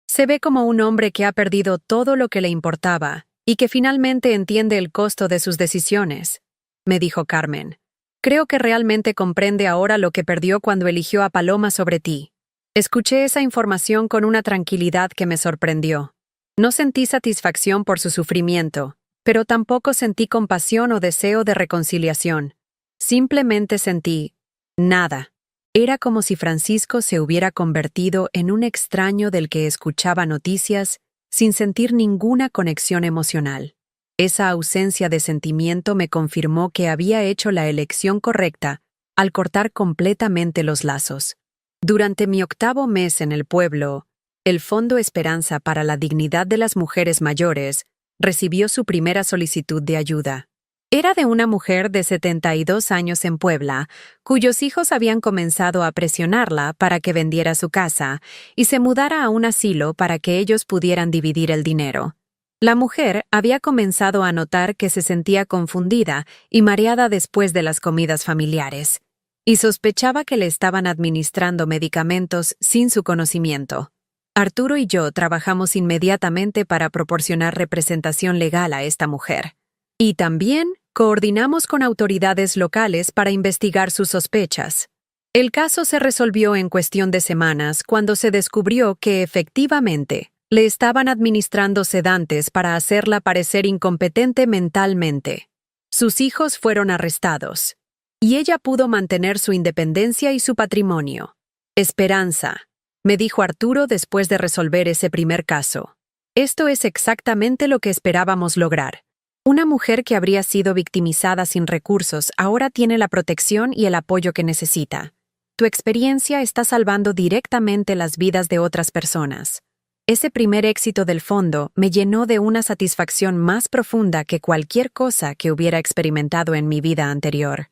Se ve como un hombre que ha perdido todo lo que le importaba y que finalmente entiende el costo de sus decisiones, me dijo Carmen. Creo que realmente comprende ahora lo que perdió cuando eligió a Paloma sobre ti. Escuché esa información con una tranquilidad que me sorprendió. No sentí satisfacción por su sufrimiento, pero tampoco sentí compasión o deseo de reconciliación. Simplemente sentí nada. Era como si Francisco se hubiera convertido en un extraño del que escuchaba noticias sin sentir ninguna conexión emocional. Esa ausencia de sentimiento me confirmó que había hecho la elección correcta al cortar completamente los lazos. Durante mi 8º mes en el pueblo, el Fondo Esperanza para la Dignidad de las Mujeres Mayores recibió su primera solicitud de ayuda. Era de una mujer de 72 años en Puebla, cuyos hijos habían comenzado a presionarla para que vendiera su casa y se mudara a un asilo para que ellos pudieran dividir el dinero. La mujer había comenzado a notar que se sentía confundida y mareada después de las comidas familiares, y sospechaba que le estaban administrando medicamentos sin su conocimiento. Arturo y yo trabajamos inmediatamente para proporcionar representación legal a esta mujer. Y también coordinamos con autoridades locales para investigar sus sospechas. El caso se resolvió en cuestión de semanas cuando se descubrió que efectivamente le estaban administrando sedantes para hacerla parecer incompetente mentalmente. Sus hijos fueron arrestados, y ella pudo mantener su independencia y su patrimonio. «Esperanza», me dijo Arturo después de resolver ese primer caso. «Esto es exactamente lo que esperábamos lograr. Una mujer que habría sido victimizada sin recursos ahora tiene la protección y el apoyo que necesita. Tu experiencia está salvando directamente las vidas de otras personas». Ese primer éxito del fondo me llenó de una satisfacción más profunda que cualquier cosa que hubiera experimentado en mi vida anterior.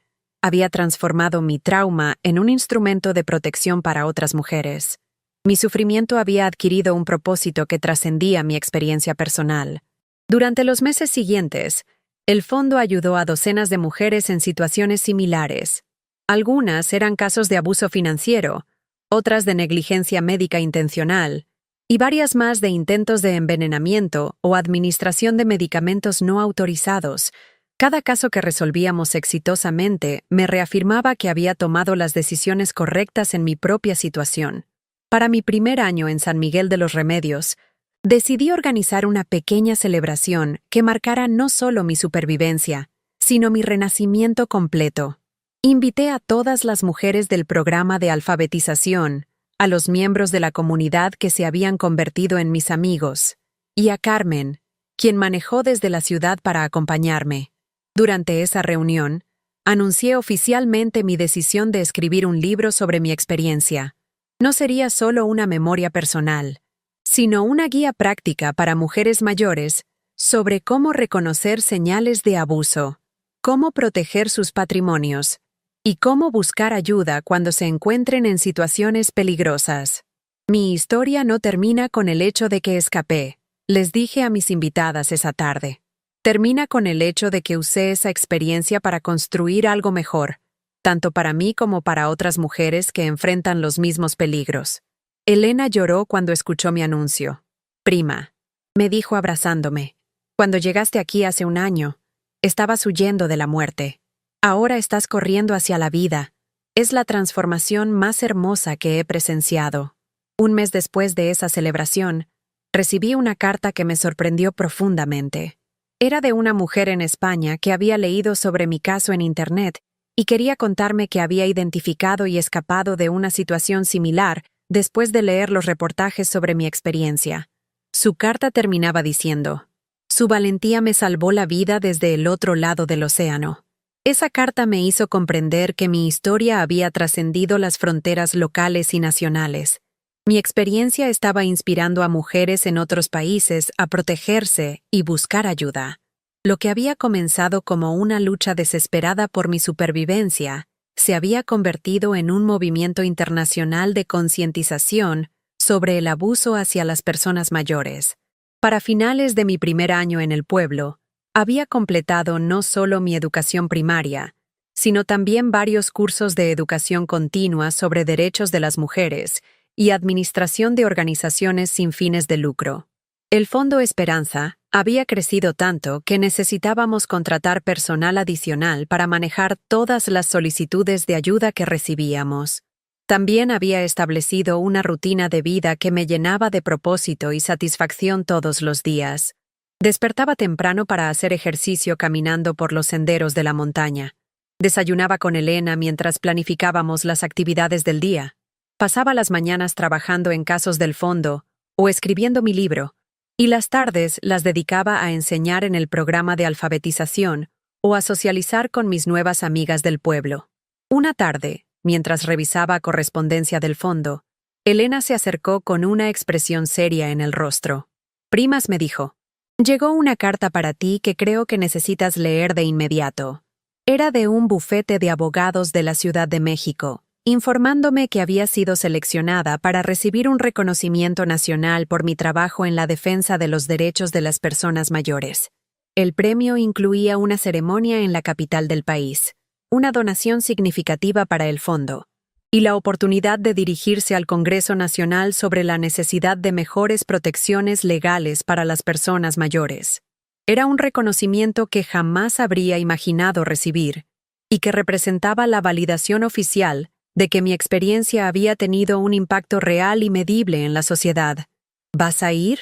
había transformado mi trauma en un instrumento de protección para otras mujeres. Mi sufrimiento había adquirido un propósito que trascendía mi experiencia personal. Durante los meses siguientes, el fondo ayudó a docenas de mujeres en situaciones similares. Algunas eran casos de abuso financiero, otras de negligencia médica intencional, y varias más de intentos de envenenamiento o administración de medicamentos no autorizados. Cada caso que resolvíamos exitosamente me reafirmaba que había tomado las decisiones correctas en mi propia situación. Para mi primer año en San Miguel de los Remedios, decidí organizar una pequeña celebración que marcara no solo mi supervivencia, sino mi renacimiento completo. Invité a todas las mujeres del programa de alfabetización, a los miembros de la comunidad que se habían convertido en mis amigos, y a Carmen, quien manejó desde la ciudad para acompañarme. Durante esa reunión, anuncié oficialmente mi decisión de escribir un libro sobre mi experiencia. No sería solo una memoria personal, sino una guía práctica para mujeres mayores sobre cómo reconocer señales de abuso, cómo proteger sus patrimonios y cómo buscar ayuda cuando se encuentren en situaciones peligrosas. Mi historia no termina con el hecho de que escapé, les dije a mis invitadas esa tarde. Termina con el hecho de que usé esa experiencia para construir algo mejor, tanto para mí como para otras mujeres que enfrentan los mismos peligros. Elena lloró cuando escuchó mi anuncio. «Prima», me dijo abrazándome, «cuando llegaste aquí hace un año, estabas huyendo de la muerte. Ahora estás corriendo hacia la vida. Es la transformación más hermosa que he presenciado». Un mes después de esa celebración, recibí una carta que me sorprendió profundamente. Era de una mujer en España que había leído sobre mi caso en Internet y quería contarme que había identificado y escapado de una situación similar después de leer los reportajes sobre mi experiencia. Su carta terminaba diciendo: «Su valentía me salvó la vida desde el otro lado del océano». Esa carta me hizo comprender que mi historia había trascendido las fronteras locales y nacionales. Mi experiencia estaba inspirando a mujeres en otros países a protegerse y buscar ayuda. Lo que había comenzado como una lucha desesperada por mi supervivencia se había convertido en un movimiento internacional de concientización sobre el abuso hacia las personas mayores. Para finales de mi primer año en el pueblo, había completado no solo mi educación primaria, sino también varios cursos de educación continua sobre derechos de las mujeres y administración de organizaciones sin fines de lucro. El Fondo Esperanza había crecido tanto que necesitábamos contratar personal adicional para manejar todas las solicitudes de ayuda que recibíamos. También había establecido una rutina de vida que me llenaba de propósito y satisfacción todos los días. Despertaba temprano para hacer ejercicio caminando por los senderos de la montaña. Desayunaba con Elena mientras planificábamos las actividades del día. Pasaba las mañanas trabajando en casos del fondo o escribiendo mi libro, y las tardes las dedicaba a enseñar en el programa de alfabetización o a socializar con mis nuevas amigas del pueblo. Una tarde, mientras revisaba correspondencia del fondo, Elena se acercó con una expresión seria en el rostro. «Primas», me dijo, «llegó una carta para ti que creo que necesitas leer de inmediato». Era de un bufete de abogados de la Ciudad de México, informándome que había sido seleccionada para recibir un reconocimiento nacional por mi trabajo en la defensa de los derechos de las personas mayores. El premio incluía una ceremonia en la capital del país, una donación significativa para el fondo, y la oportunidad de dirigirse al Congreso Nacional sobre la necesidad de mejores protecciones legales para las personas mayores. Era un reconocimiento que jamás habría imaginado recibir, y que representaba la validación oficial de que mi experiencia había tenido un impacto real y medible en la sociedad. «¿Vas a ir?»,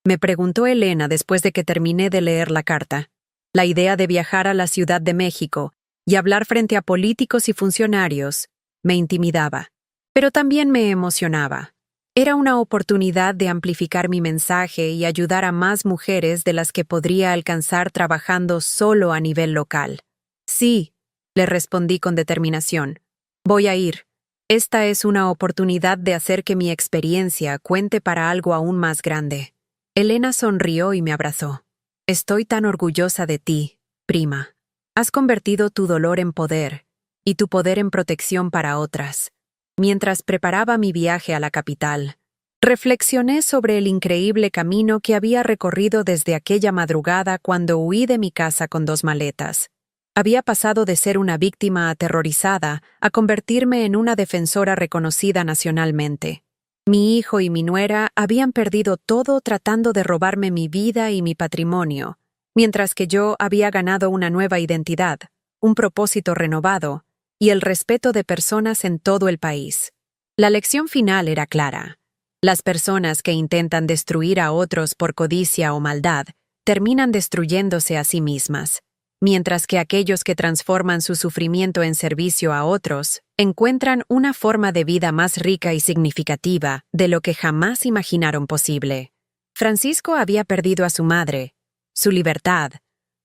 me preguntó Elena después de que terminé de leer la carta. La idea de viajar a la Ciudad de México y hablar frente a políticos y funcionarios me intimidaba, pero también me emocionaba. Era una oportunidad de amplificar mi mensaje y ayudar a más mujeres de las que podría alcanzar trabajando solo a nivel local. «Sí», le respondí con determinación. «Voy a ir. Esta es una oportunidad de hacer que mi experiencia cuente para algo aún más grande». Elena sonrió y me abrazó. «Estoy tan orgullosa de ti, prima. Has convertido tu dolor en poder, y tu poder en protección para otras. Mientras preparaba mi viaje a la capital, reflexioné sobre el increíble camino que había recorrido desde aquella madrugada cuando huí de mi casa con 2 maletas. Había pasado de ser una víctima aterrorizada a convertirme en una defensora reconocida nacionalmente. Mi hijo y mi nuera habían perdido todo tratando de robarme mi vida y mi patrimonio, mientras que yo había ganado una nueva identidad, un propósito renovado y el respeto de personas en todo el país. La lección final era clara. Las personas que intentan destruir a otros por codicia o maldad terminan destruyéndose a sí mismas, mientras que aquellos que transforman su sufrimiento en servicio a otros encuentran una forma de vida más rica y significativa de lo que jamás imaginaron posible. Francisco había perdido a su madre, su libertad,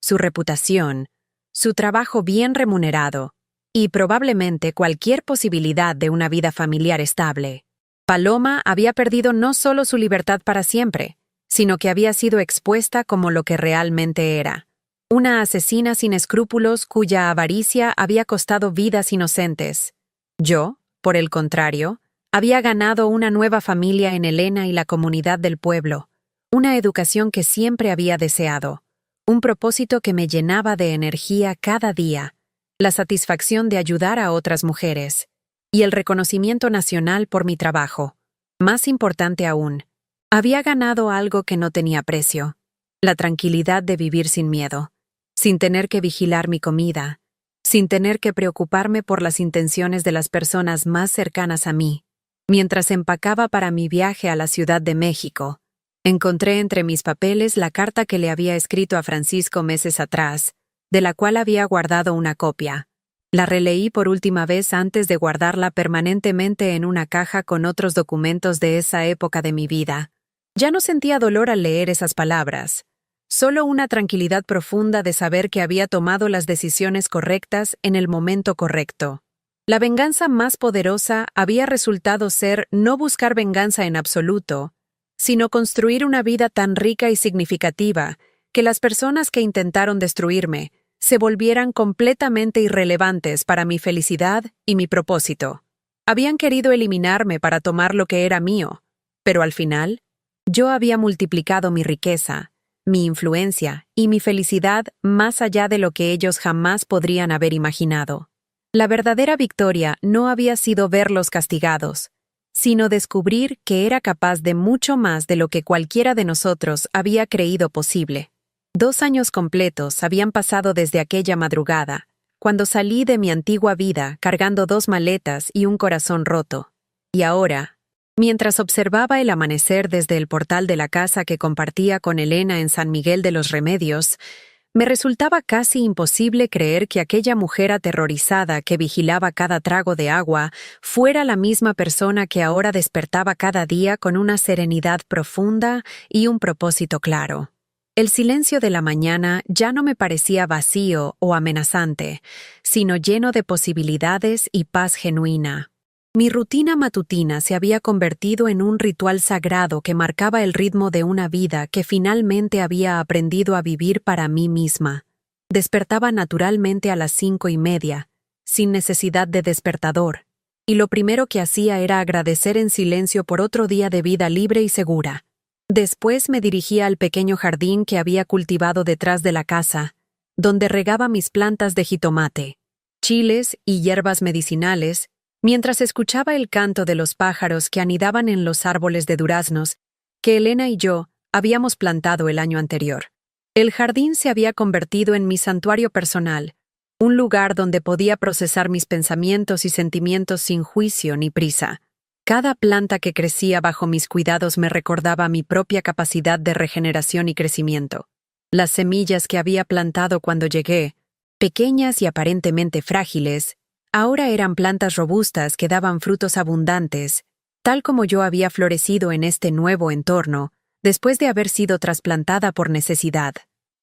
su reputación, su trabajo bien remunerado y probablemente cualquier posibilidad de una vida familiar estable. Paloma había perdido no solo su libertad para siempre, sino que había sido expuesta como lo que realmente era: una asesina sin escrúpulos cuya avaricia había costado vidas inocentes. Yo, por el contrario, había ganado una nueva familia en Elena y la comunidad del pueblo, una educación que siempre había deseado, un propósito que me llenaba de energía cada día, la satisfacción de ayudar a otras mujeres, y el reconocimiento nacional por mi trabajo. Más importante aún, había ganado algo que no tenía precio: la tranquilidad de vivir sin miedo, sin tener que vigilar mi comida, sin tener que preocuparme por las intenciones de las personas más cercanas a mí. Mientras empacaba para mi viaje a la Ciudad de México, encontré entre mis papeles la carta que le había escrito a Francisco meses atrás, de la cual había guardado una copia. La releí por última vez antes de guardarla permanentemente en una caja con otros documentos de esa época de mi vida. Ya no sentía dolor al leer esas palabras, solo una tranquilidad profunda de saber que había tomado las decisiones correctas en el momento correcto. La venganza más poderosa había resultado ser no buscar venganza en absoluto, sino construir una vida tan rica y significativa que las personas que intentaron destruirme se volvieran completamente irrelevantes para mi felicidad y mi propósito. Habían querido eliminarme para tomar lo que era mío, pero al final, yo había multiplicado mi riqueza, mi influencia y mi felicidad más allá de lo que ellos jamás podrían haber imaginado. La verdadera victoria no había sido verlos castigados, sino descubrir que era capaz de mucho más de lo que cualquiera de nosotros había creído posible. 2 años completos habían pasado desde aquella madrugada, cuando salí de mi antigua vida cargando 2 maletas y un corazón roto. Y ahora, mientras observaba el amanecer desde el portal de la casa que compartía con Elena en San Miguel de los Remedios, me resultaba casi imposible creer que aquella mujer aterrorizada que vigilaba cada trago de agua fuera la misma persona que ahora despertaba cada día con una serenidad profunda y un propósito claro. El silencio de la mañana ya no me parecía vacío o amenazante, sino lleno de posibilidades y paz genuina. Mi rutina matutina se había convertido en un ritual sagrado que marcaba el ritmo de una vida que finalmente había aprendido a vivir para mí misma. Despertaba naturalmente a las 5:30, sin necesidad de despertador, y lo primero que hacía era agradecer en silencio por otro día de vida libre y segura. Después me dirigía al pequeño jardín que había cultivado detrás de la casa, donde regaba mis plantas de jitomate, chiles y hierbas medicinales, mientras escuchaba el canto de los pájaros que anidaban en los árboles de duraznos que Elena y yo habíamos plantado el año anterior. El jardín se había convertido en mi santuario personal, un lugar donde podía procesar mis pensamientos y sentimientos sin juicio ni prisa. Cada planta que crecía bajo mis cuidados me recordaba mi propia capacidad de regeneración y crecimiento. Las semillas que había plantado cuando llegué, pequeñas y aparentemente frágiles, ahora eran plantas robustas que daban frutos abundantes, tal como yo había florecido en este nuevo entorno, después de haber sido trasplantada por necesidad.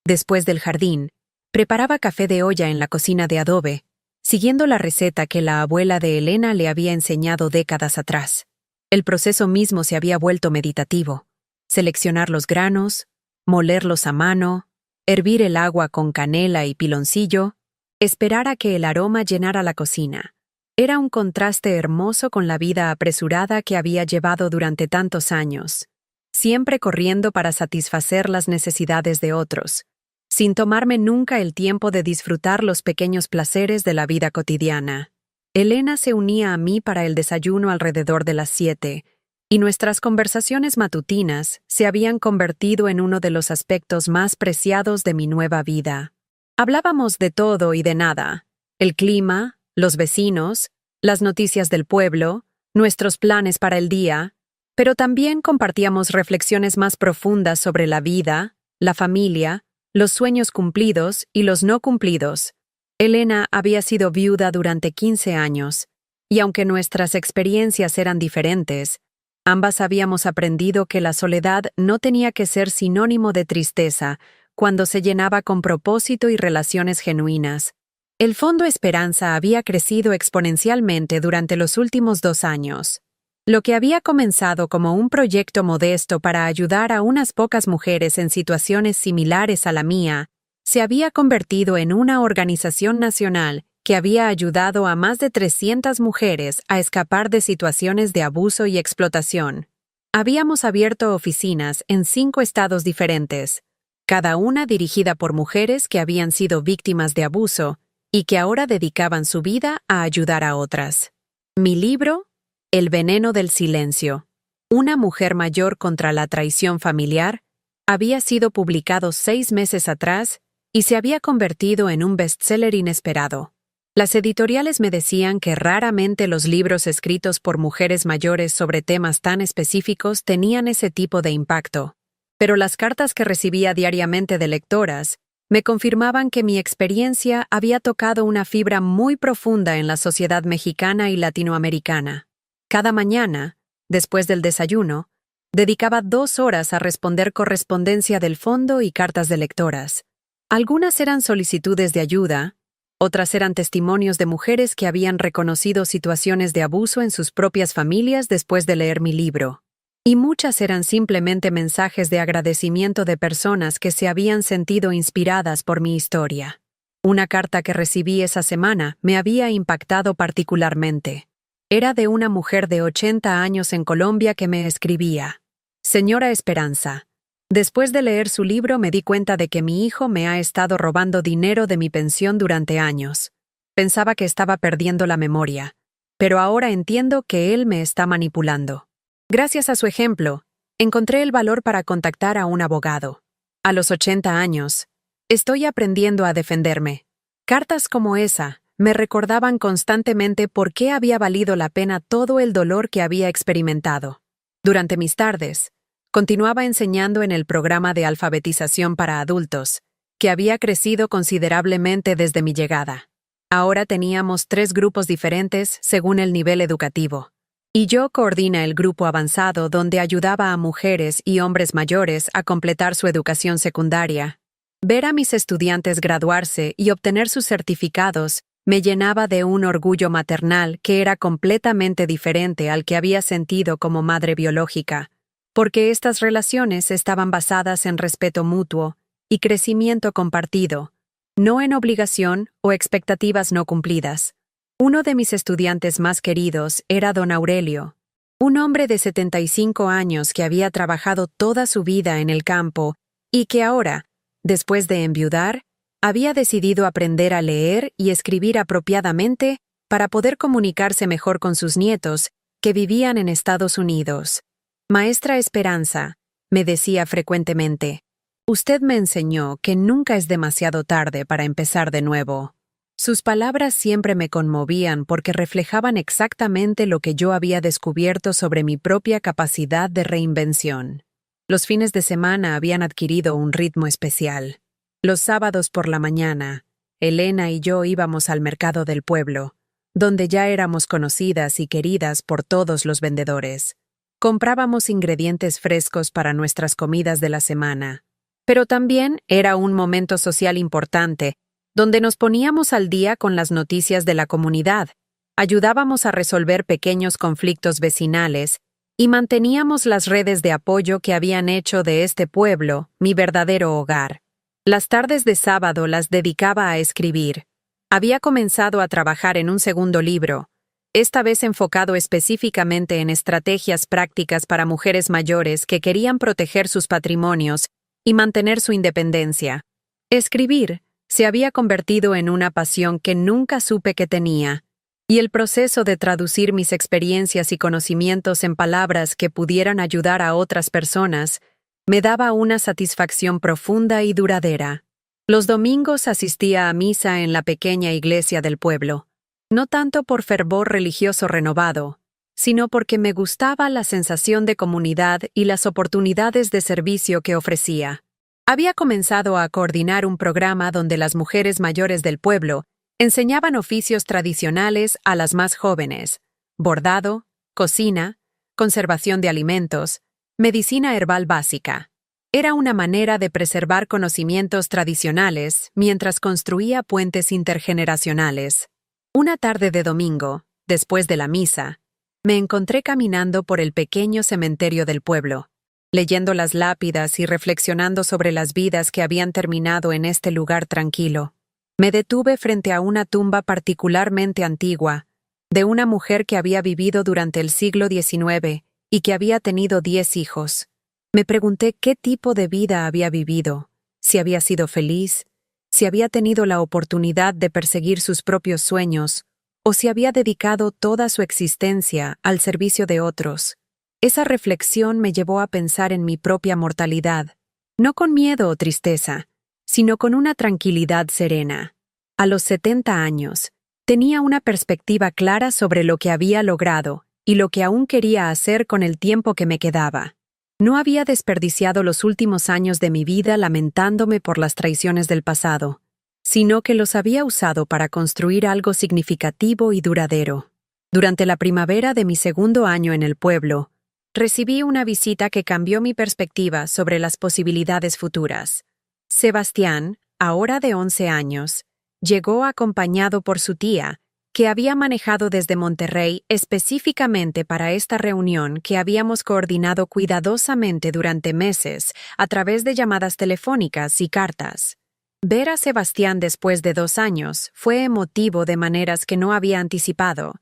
Después del jardín, preparaba café de olla en la cocina de adobe, siguiendo la receta que la abuela de Elena le había enseñado décadas atrás. El proceso mismo se había vuelto meditativo: seleccionar los granos, molerlos a mano, hervir el agua con canela y piloncillo, esperar a que el aroma llenara la cocina. Era un contraste hermoso con la vida apresurada que había llevado durante tantos años, siempre corriendo para satisfacer las necesidades de otros, sin tomarme nunca el tiempo de disfrutar los pequeños placeres de la vida cotidiana. Elena se unía a mí para el desayuno alrededor de las 7, y nuestras conversaciones matutinas se habían convertido en uno de los aspectos más preciados de mi nueva vida. Hablábamos de todo y de nada: el clima, los vecinos, las noticias del pueblo, nuestros planes para el día, pero también compartíamos reflexiones más profundas sobre la vida, la familia, los sueños cumplidos y los no cumplidos. Elena había sido viuda durante 15 años, y aunque nuestras experiencias eran diferentes, ambas habíamos aprendido que la soledad no tenía que ser sinónimo de tristeza cuando se llenaba con propósito y relaciones genuinas. El Fondo Esperanza había crecido exponencialmente durante los últimos 2 años. Lo que había comenzado como un proyecto modesto para ayudar a unas pocas mujeres en situaciones similares a la mía, se había convertido en una organización nacional que había ayudado a más de 300 mujeres a escapar de situaciones de abuso y explotación. Habíamos abierto oficinas en 5 estados diferentes, cada una dirigida por mujeres que habían sido víctimas de abuso y que ahora dedicaban su vida a ayudar a otras. Mi libro, El veneno del silencio, una mujer mayor contra la traición familiar, había sido publicado 6 meses atrás y se había convertido en un bestseller inesperado. Las editoriales me decían que raramente los libros escritos por mujeres mayores sobre temas tan específicos tenían ese tipo de impacto, pero las cartas que recibía diariamente de lectoras me confirmaban que mi experiencia había tocado una fibra muy profunda en la sociedad mexicana y latinoamericana. Cada mañana, después del desayuno, dedicaba 2 horas a responder correspondencia del fondo y cartas de lectoras. Algunas eran solicitudes de ayuda, otras eran testimonios de mujeres que habían reconocido situaciones de abuso en sus propias familias después de leer mi libro. Y muchas eran simplemente mensajes de agradecimiento de personas que se habían sentido inspiradas por mi historia. Una carta que recibí esa semana me había impactado particularmente. Era de una mujer de 80 años en Colombia que me escribía: Señora Esperanza, después de leer su libro me di cuenta de que mi hijo me ha estado robando dinero de mi pensión durante años. Pensaba que estaba perdiendo la memoria, pero ahora entiendo que él me está manipulando. Gracias a su ejemplo, encontré el valor para contactar a un abogado. A los 80 años, estoy aprendiendo a defenderme. Cartas como esa me recordaban constantemente por qué había valido la pena todo el dolor que había experimentado. Durante mis tardes, continuaba enseñando en el programa de alfabetización para adultos, que había crecido considerablemente desde mi llegada. Ahora teníamos 3 grupos diferentes según el nivel educativo, y yo coordina el grupo avanzado donde ayudaba a mujeres y hombres mayores a completar su educación secundaria. Ver a mis estudiantes graduarse y obtener sus certificados me llenaba de un orgullo maternal que era completamente diferente al que había sentido como madre biológica, porque estas relaciones estaban basadas en respeto mutuo y crecimiento compartido, no en obligación o expectativas no cumplidas. Uno de mis estudiantes más queridos era don Aurelio, un hombre de 75 años que había trabajado toda su vida en el campo y que ahora, después de enviudar, había decidido aprender a leer y escribir apropiadamente para poder comunicarse mejor con sus nietos, que vivían en Estados Unidos. Maestra Esperanza, me decía frecuentemente, usted me enseñó que nunca es demasiado tarde para empezar de nuevo. Sus palabras siempre me conmovían porque reflejaban exactamente lo que yo había descubierto sobre mi propia capacidad de reinvención. Los fines de semana habían adquirido un ritmo especial. Los sábados por la mañana, Elena y yo íbamos al mercado del pueblo, donde ya éramos conocidas y queridas por todos los vendedores. Comprábamos ingredientes frescos para nuestras comidas de la semana, pero también era un momento social importante, donde nos poníamos al día con las noticias de la comunidad, ayudábamos a resolver pequeños conflictos vecinales y manteníamos las redes de apoyo que habían hecho de este pueblo mi verdadero hogar. Las tardes de sábado las dedicaba a escribir. Había comenzado a trabajar en un segundo libro, esta vez enfocado específicamente en estrategias prácticas para mujeres mayores que querían proteger sus patrimonios y mantener su independencia. Escribir se había convertido en una pasión que nunca supe que tenía, y el proceso de traducir mis experiencias y conocimientos en palabras que pudieran ayudar a otras personas me daba una satisfacción profunda y duradera. Los domingos asistía a misa en la pequeña iglesia del pueblo, no tanto por fervor religioso renovado, sino porque me gustaba la sensación de comunidad y las oportunidades de servicio que ofrecía. Había comenzado a coordinar un programa donde las mujeres mayores del pueblo enseñaban oficios tradicionales a las más jóvenes: bordado, cocina, conservación de alimentos, medicina herbal básica. Era una manera de preservar conocimientos tradicionales mientras construía puentes intergeneracionales. Una tarde de domingo, después de la misa, me encontré caminando por el pequeño cementerio del pueblo, leyendo las lápidas y reflexionando sobre las vidas que habían terminado en este lugar tranquilo. Me detuve frente a una tumba particularmente antigua, de una mujer que había vivido durante el siglo XIX y que había tenido 10 hijos. Me pregunté qué tipo de vida había vivido, si había sido feliz, si había tenido la oportunidad de perseguir sus propios sueños, o si había dedicado toda su existencia al servicio de otros. Esa reflexión me llevó a pensar en mi propia mortalidad, no con miedo o tristeza, sino con una tranquilidad serena. A los 70 años, tenía una perspectiva clara sobre lo que había logrado y lo que aún quería hacer con el tiempo que me quedaba. No había desperdiciado los últimos años de mi vida lamentándome por las traiciones del pasado, sino que los había usado para construir algo significativo y duradero. Durante la primavera de mi segundo año en el pueblo, recibí una visita que cambió mi perspectiva sobre las posibilidades futuras. Sebastián, ahora de 11 años, llegó acompañado por su tía, que había manejado desde Monterrey específicamente para esta reunión que habíamos coordinado cuidadosamente durante meses a través de llamadas telefónicas y cartas. Ver a Sebastián después de 2 años fue emotivo de maneras que no había anticipado.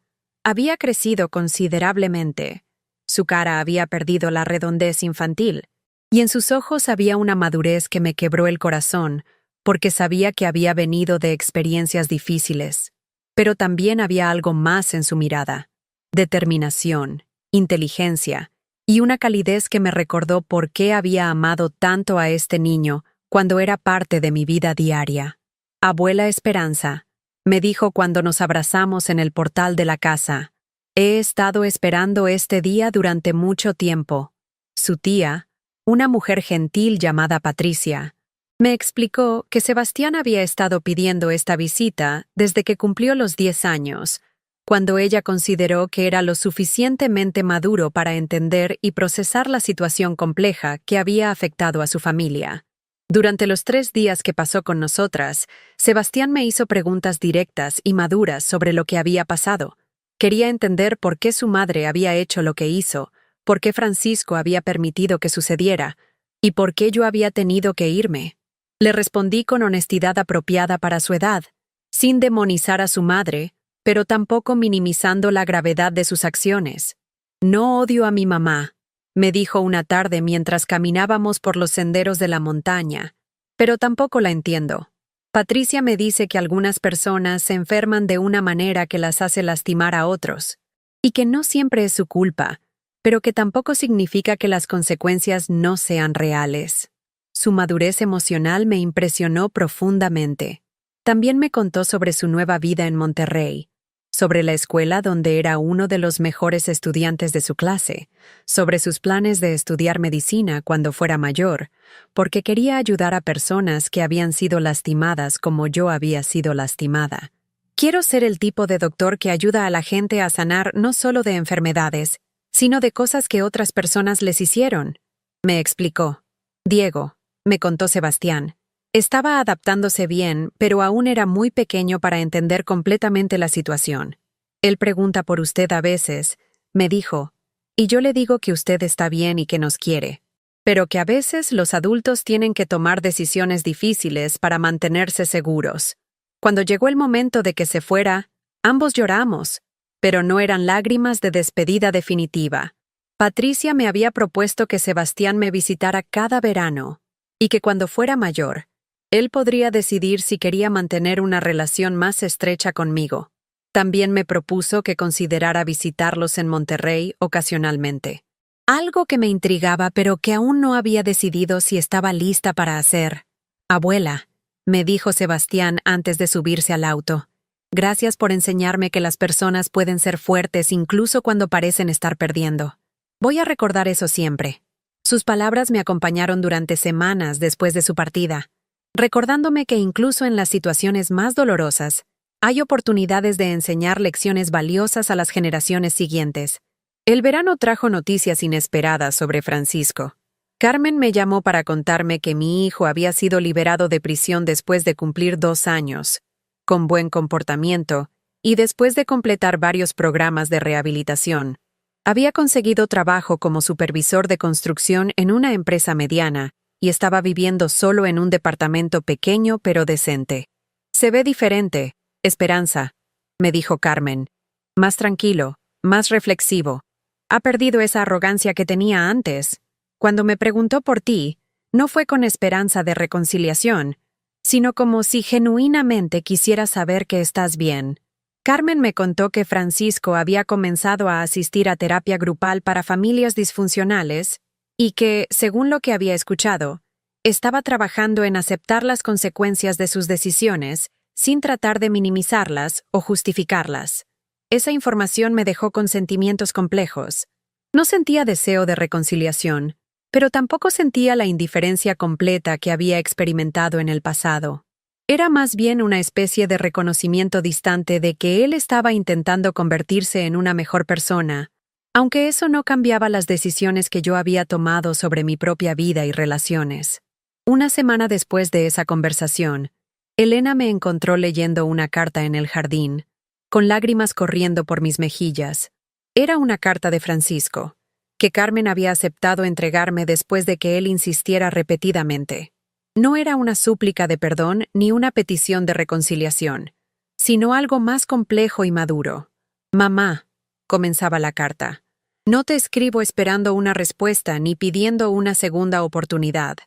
Había crecido considerablemente. Su cara había perdido la redondez infantil, y en sus ojos había una madurez que me quebró el corazón, porque sabía que había venido de experiencias difíciles. Pero también había algo más en su mirada: determinación, inteligencia y una calidez que me recordó por qué había amado tanto a este niño cuando era parte de mi vida diaria. «Abuela Esperanza», me dijo cuando nos abrazamos en el portal de la casa, «he estado esperando este día durante mucho tiempo». Su tía, una mujer gentil llamada Patricia, me explicó que Sebastián había estado pidiendo esta visita desde que cumplió los 10 años, cuando ella consideró que era lo suficientemente maduro para entender y procesar la situación compleja que había afectado a su familia. Durante los 3 días que pasó con nosotras, Sebastián me hizo preguntas directas y maduras sobre lo que había pasado. Quería entender por qué su madre había hecho lo que hizo, por qué Francisco había permitido que sucediera, y por qué yo había tenido que irme. Le respondí con honestidad apropiada para su edad, sin demonizar a su madre, pero tampoco minimizando la gravedad de sus acciones. «No odio a mi mamá», me dijo una tarde mientras caminábamos por los senderos de la montaña, «pero tampoco la entiendo. Patricia me dice que algunas personas se enferman de una manera que las hace lastimar a otros, y que no siempre es su culpa, pero que tampoco significa que las consecuencias no sean reales». Su madurez emocional me impresionó profundamente. También me contó sobre su nueva vida en Monterrey, sobre la escuela donde era uno de los mejores estudiantes de su clase, sobre sus planes de estudiar medicina cuando fuera mayor, porque quería ayudar a personas que habían sido lastimadas como yo había sido lastimada. «Quiero ser el tipo de doctor que ayuda a la gente a sanar no solo de enfermedades, sino de cosas que otras personas les hicieron», me explicó. «Diego», me contó Sebastián, estaba adaptándose bien, pero aún era muy pequeño para entender completamente la situación. «Él pregunta por usted a veces», me dijo, «y yo le digo que usted está bien y que nos quiere, pero que a veces los adultos tienen que tomar decisiones difíciles para mantenerse seguros». Cuando llegó el momento de que se fuera, ambos lloramos, pero no eran lágrimas de despedida definitiva. Patricia me había propuesto que Sebastián me visitara cada verano, y que cuando fuera mayor, él podría decidir si quería mantener una relación más estrecha conmigo. También me propuso que considerara visitarlos en Monterrey ocasionalmente. Algo que me intrigaba, pero que aún no había decidido si estaba lista para hacer. «Abuela», me dijo Sebastián antes de subirse al auto, «gracias por enseñarme que las personas pueden ser fuertes incluso cuando parecen estar perdiendo. Voy a recordar eso siempre». Sus palabras me acompañaron durante semanas después de su partida, recordándome que incluso en las situaciones más dolorosas, hay oportunidades de enseñar lecciones valiosas a las generaciones siguientes. El verano trajo noticias inesperadas sobre Francisco. Carmen me llamó para contarme que mi hijo había sido liberado de prisión después de cumplir 2 años, con buen comportamiento, y después de completar varios programas de rehabilitación. Había conseguido trabajo como supervisor de construcción en una empresa mediana y estaba viviendo solo en un departamento pequeño pero decente. «Se ve diferente, Esperanza», me dijo Carmen. «Más tranquilo, más reflexivo. Ha perdido esa arrogancia que tenía antes. Cuando me preguntó por ti, no fue con esperanza de reconciliación, sino como si genuinamente quisiera saber que estás bien». Carmen me contó que Francisco había comenzado a asistir a terapia grupal para familias disfuncionales y que, según lo que había escuchado, estaba trabajando en aceptar las consecuencias de sus decisiones sin tratar de minimizarlas o justificarlas. Esa información me dejó con sentimientos complejos. No sentía deseo de reconciliación, pero tampoco sentía la indiferencia completa que había experimentado en el pasado. Era más bien una especie de reconocimiento distante de que él estaba intentando convertirse en una mejor persona, aunque eso no cambiaba las decisiones que yo había tomado sobre mi propia vida y relaciones. Una semana después de esa conversación, Elena me encontró leyendo una carta en el jardín, con lágrimas corriendo por mis mejillas. Era una carta de Francisco, que Carmen había aceptado entregarme después de que él insistiera repetidamente. No era una súplica de perdón ni una petición de reconciliación, sino algo más complejo y maduro. «Mamá», comenzaba la carta, «no te escribo esperando una respuesta ni pidiendo una segunda oportunidad.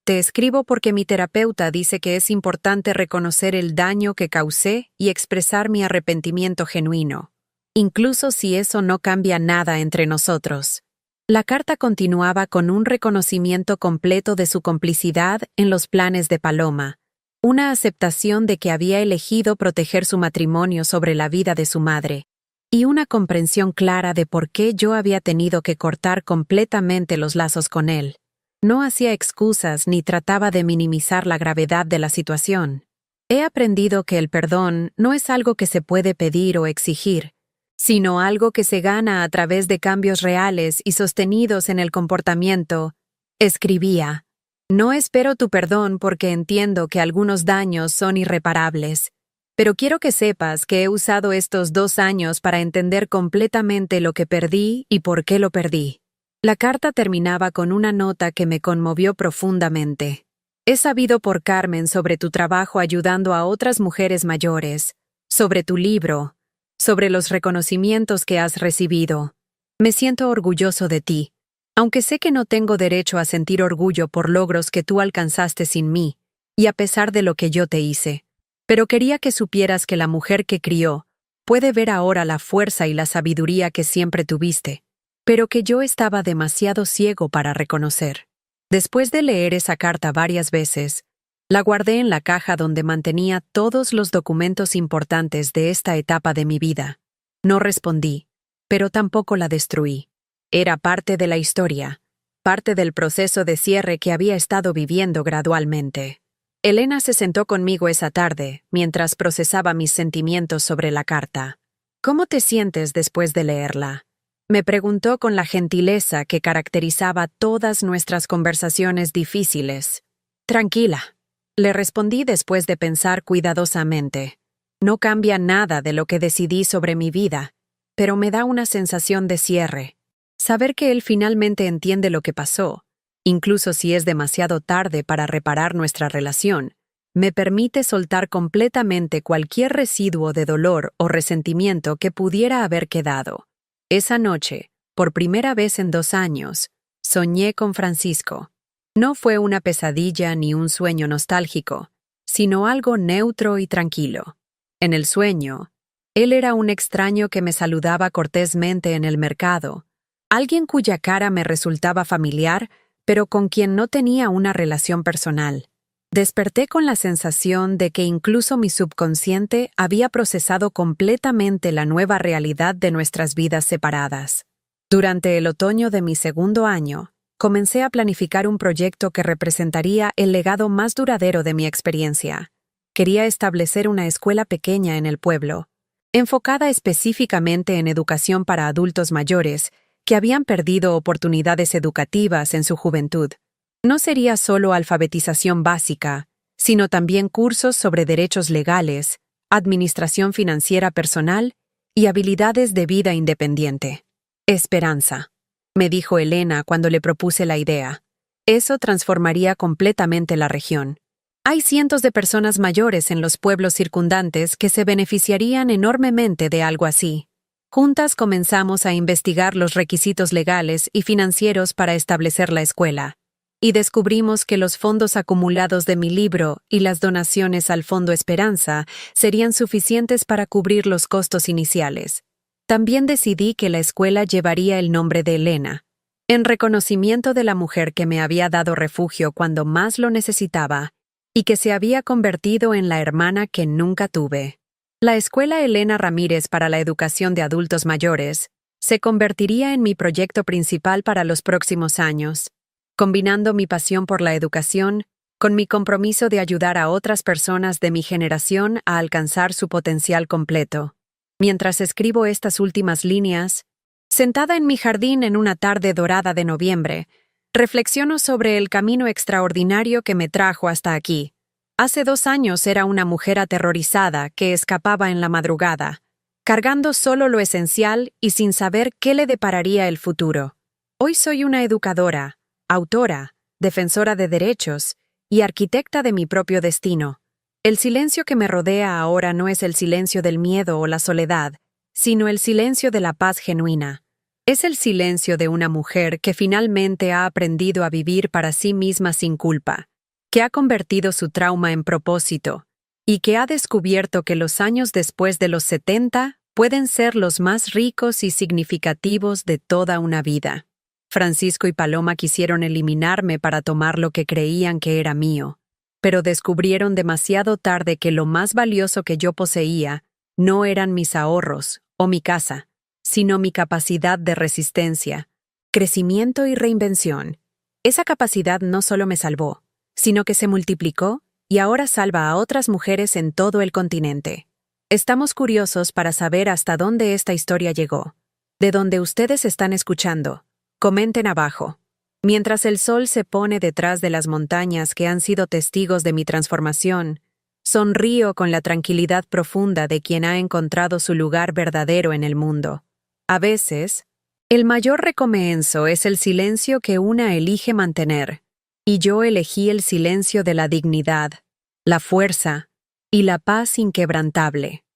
Te escribo porque mi terapeuta dice que es importante reconocer el daño que causé y expresar mi arrepentimiento genuino, incluso si eso no cambia nada entre nosotros». La carta continuaba con un reconocimiento completo de su complicidad en los planes de Paloma, una aceptación de que había elegido proteger su matrimonio sobre la vida de su madre, y una comprensión clara de por qué yo había tenido que cortar completamente los lazos con él. No hacía excusas ni trataba de minimizar la gravedad de la situación. He aprendido que el perdón no es algo que se puede pedir o exigir, sino algo que se gana a través de cambios reales y sostenidos en el comportamiento. Escribía: «No espero tu perdón porque entiendo que algunos daños son irreparables, pero quiero que sepas que he usado estos 2 años para entender completamente lo que perdí y por qué lo perdí». La carta terminaba con una nota que me conmovió profundamente. «He sabido por Carmen sobre tu trabajo ayudando a otras mujeres mayores, sobre tu libro, sobre los reconocimientos que has recibido. Me siento orgulloso de ti, aunque sé que no tengo derecho a sentir orgullo por logros que tú alcanzaste sin mí, y a pesar de lo que yo te hice. Pero quería que supieras que la mujer que crió puede ver ahora la fuerza y la sabiduría que siempre tuviste, pero que yo estaba demasiado ciego para reconocer». Después de leer esa carta varias veces, la guardé en la caja donde mantenía todos los documentos importantes de esta etapa de mi vida. No respondí, pero tampoco la destruí. Era parte de la historia, parte del proceso de cierre que había estado viviendo gradualmente. Elena se sentó conmigo esa tarde, mientras procesaba mis sentimientos sobre la carta. «¿Cómo te sientes después de leerla?», me preguntó con la gentileza que caracterizaba todas nuestras conversaciones difíciles. «Tranquila», le respondí después de pensar cuidadosamente. «No cambia nada de lo que decidí sobre mi vida, pero me da una sensación de cierre. Saber que él finalmente entiende lo que pasó, incluso si es demasiado tarde para reparar nuestra relación, me permite soltar completamente cualquier residuo de dolor o resentimiento que pudiera haber quedado. Esa noche, por primera vez en 2 años, soñé con Francisco. No fue una pesadilla ni un sueño nostálgico, sino algo neutro y tranquilo. En el sueño, él era un extraño que me saludaba cortésmente en el mercado, alguien cuya cara me resultaba familiar, pero con quien no tenía una relación personal. Desperté con la sensación de que incluso mi subconsciente había procesado completamente la nueva realidad de nuestras vidas separadas. Durante el otoño de mi segundo año, comencé a planificar un proyecto que representaría el legado más duradero de mi experiencia. Quería establecer una escuela pequeña en el pueblo, enfocada específicamente en educación para adultos mayores que habían perdido oportunidades educativas en su juventud. No sería solo alfabetización básica, sino también cursos sobre derechos legales, administración financiera personal y habilidades de vida independiente. Esperanza, me dijo Elena cuando le propuse la idea. Eso transformaría completamente la región. Hay cientos de personas mayores en los pueblos circundantes que se beneficiarían enormemente de algo así. Juntas comenzamos a investigar los requisitos legales y financieros para establecer la escuela, y descubrimos que los fondos acumulados de mi libro y las donaciones al Fondo Esperanza serían suficientes para cubrir los costos iniciales. También decidí que la escuela llevaría el nombre de Elena, en reconocimiento de la mujer que me había dado refugio cuando más lo necesitaba y que se había convertido en la hermana que nunca tuve. La Escuela Elena Ramírez para la Educación de Adultos Mayores se convertiría en mi proyecto principal para los próximos años, combinando mi pasión por la educación con mi compromiso de ayudar a otras personas de mi generación a alcanzar su potencial completo. Mientras escribo estas últimas líneas, sentada en mi jardín en una tarde dorada de noviembre, reflexiono sobre el camino extraordinario que me trajo hasta aquí. Hace 2 años era una mujer aterrorizada que escapaba en la madrugada, cargando solo lo esencial y sin saber qué le depararía el futuro. Hoy soy una educadora, autora, defensora de derechos y arquitecta de mi propio destino. El silencio que me rodea ahora no es el silencio del miedo o la soledad, sino el silencio de la paz genuina. Es el silencio de una mujer que finalmente ha aprendido a vivir para sí misma sin culpa, que ha convertido su trauma en propósito y que ha descubierto que los años después de los 70 pueden ser los más ricos y significativos de toda una vida. Francisco y Paloma quisieron eliminarme para tomar lo que creían que era mío, pero descubrieron demasiado tarde que lo más valioso que yo poseía no eran mis ahorros o mi casa, sino mi capacidad de resistencia, crecimiento y reinvención. Esa capacidad no solo me salvó, sino que se multiplicó y ahora salva a otras mujeres en todo el continente. Estamos curiosos para saber hasta dónde esta historia llegó. De donde ustedes están escuchando, comenten abajo. Mientras el sol se pone detrás de las montañas que han sido testigos de mi transformación, sonrío con la tranquilidad profunda de quien ha encontrado su lugar verdadero en el mundo. A veces, el mayor recompenso es el silencio que una elige mantener, y yo elegí el silencio de la dignidad, la fuerza y la paz inquebrantable.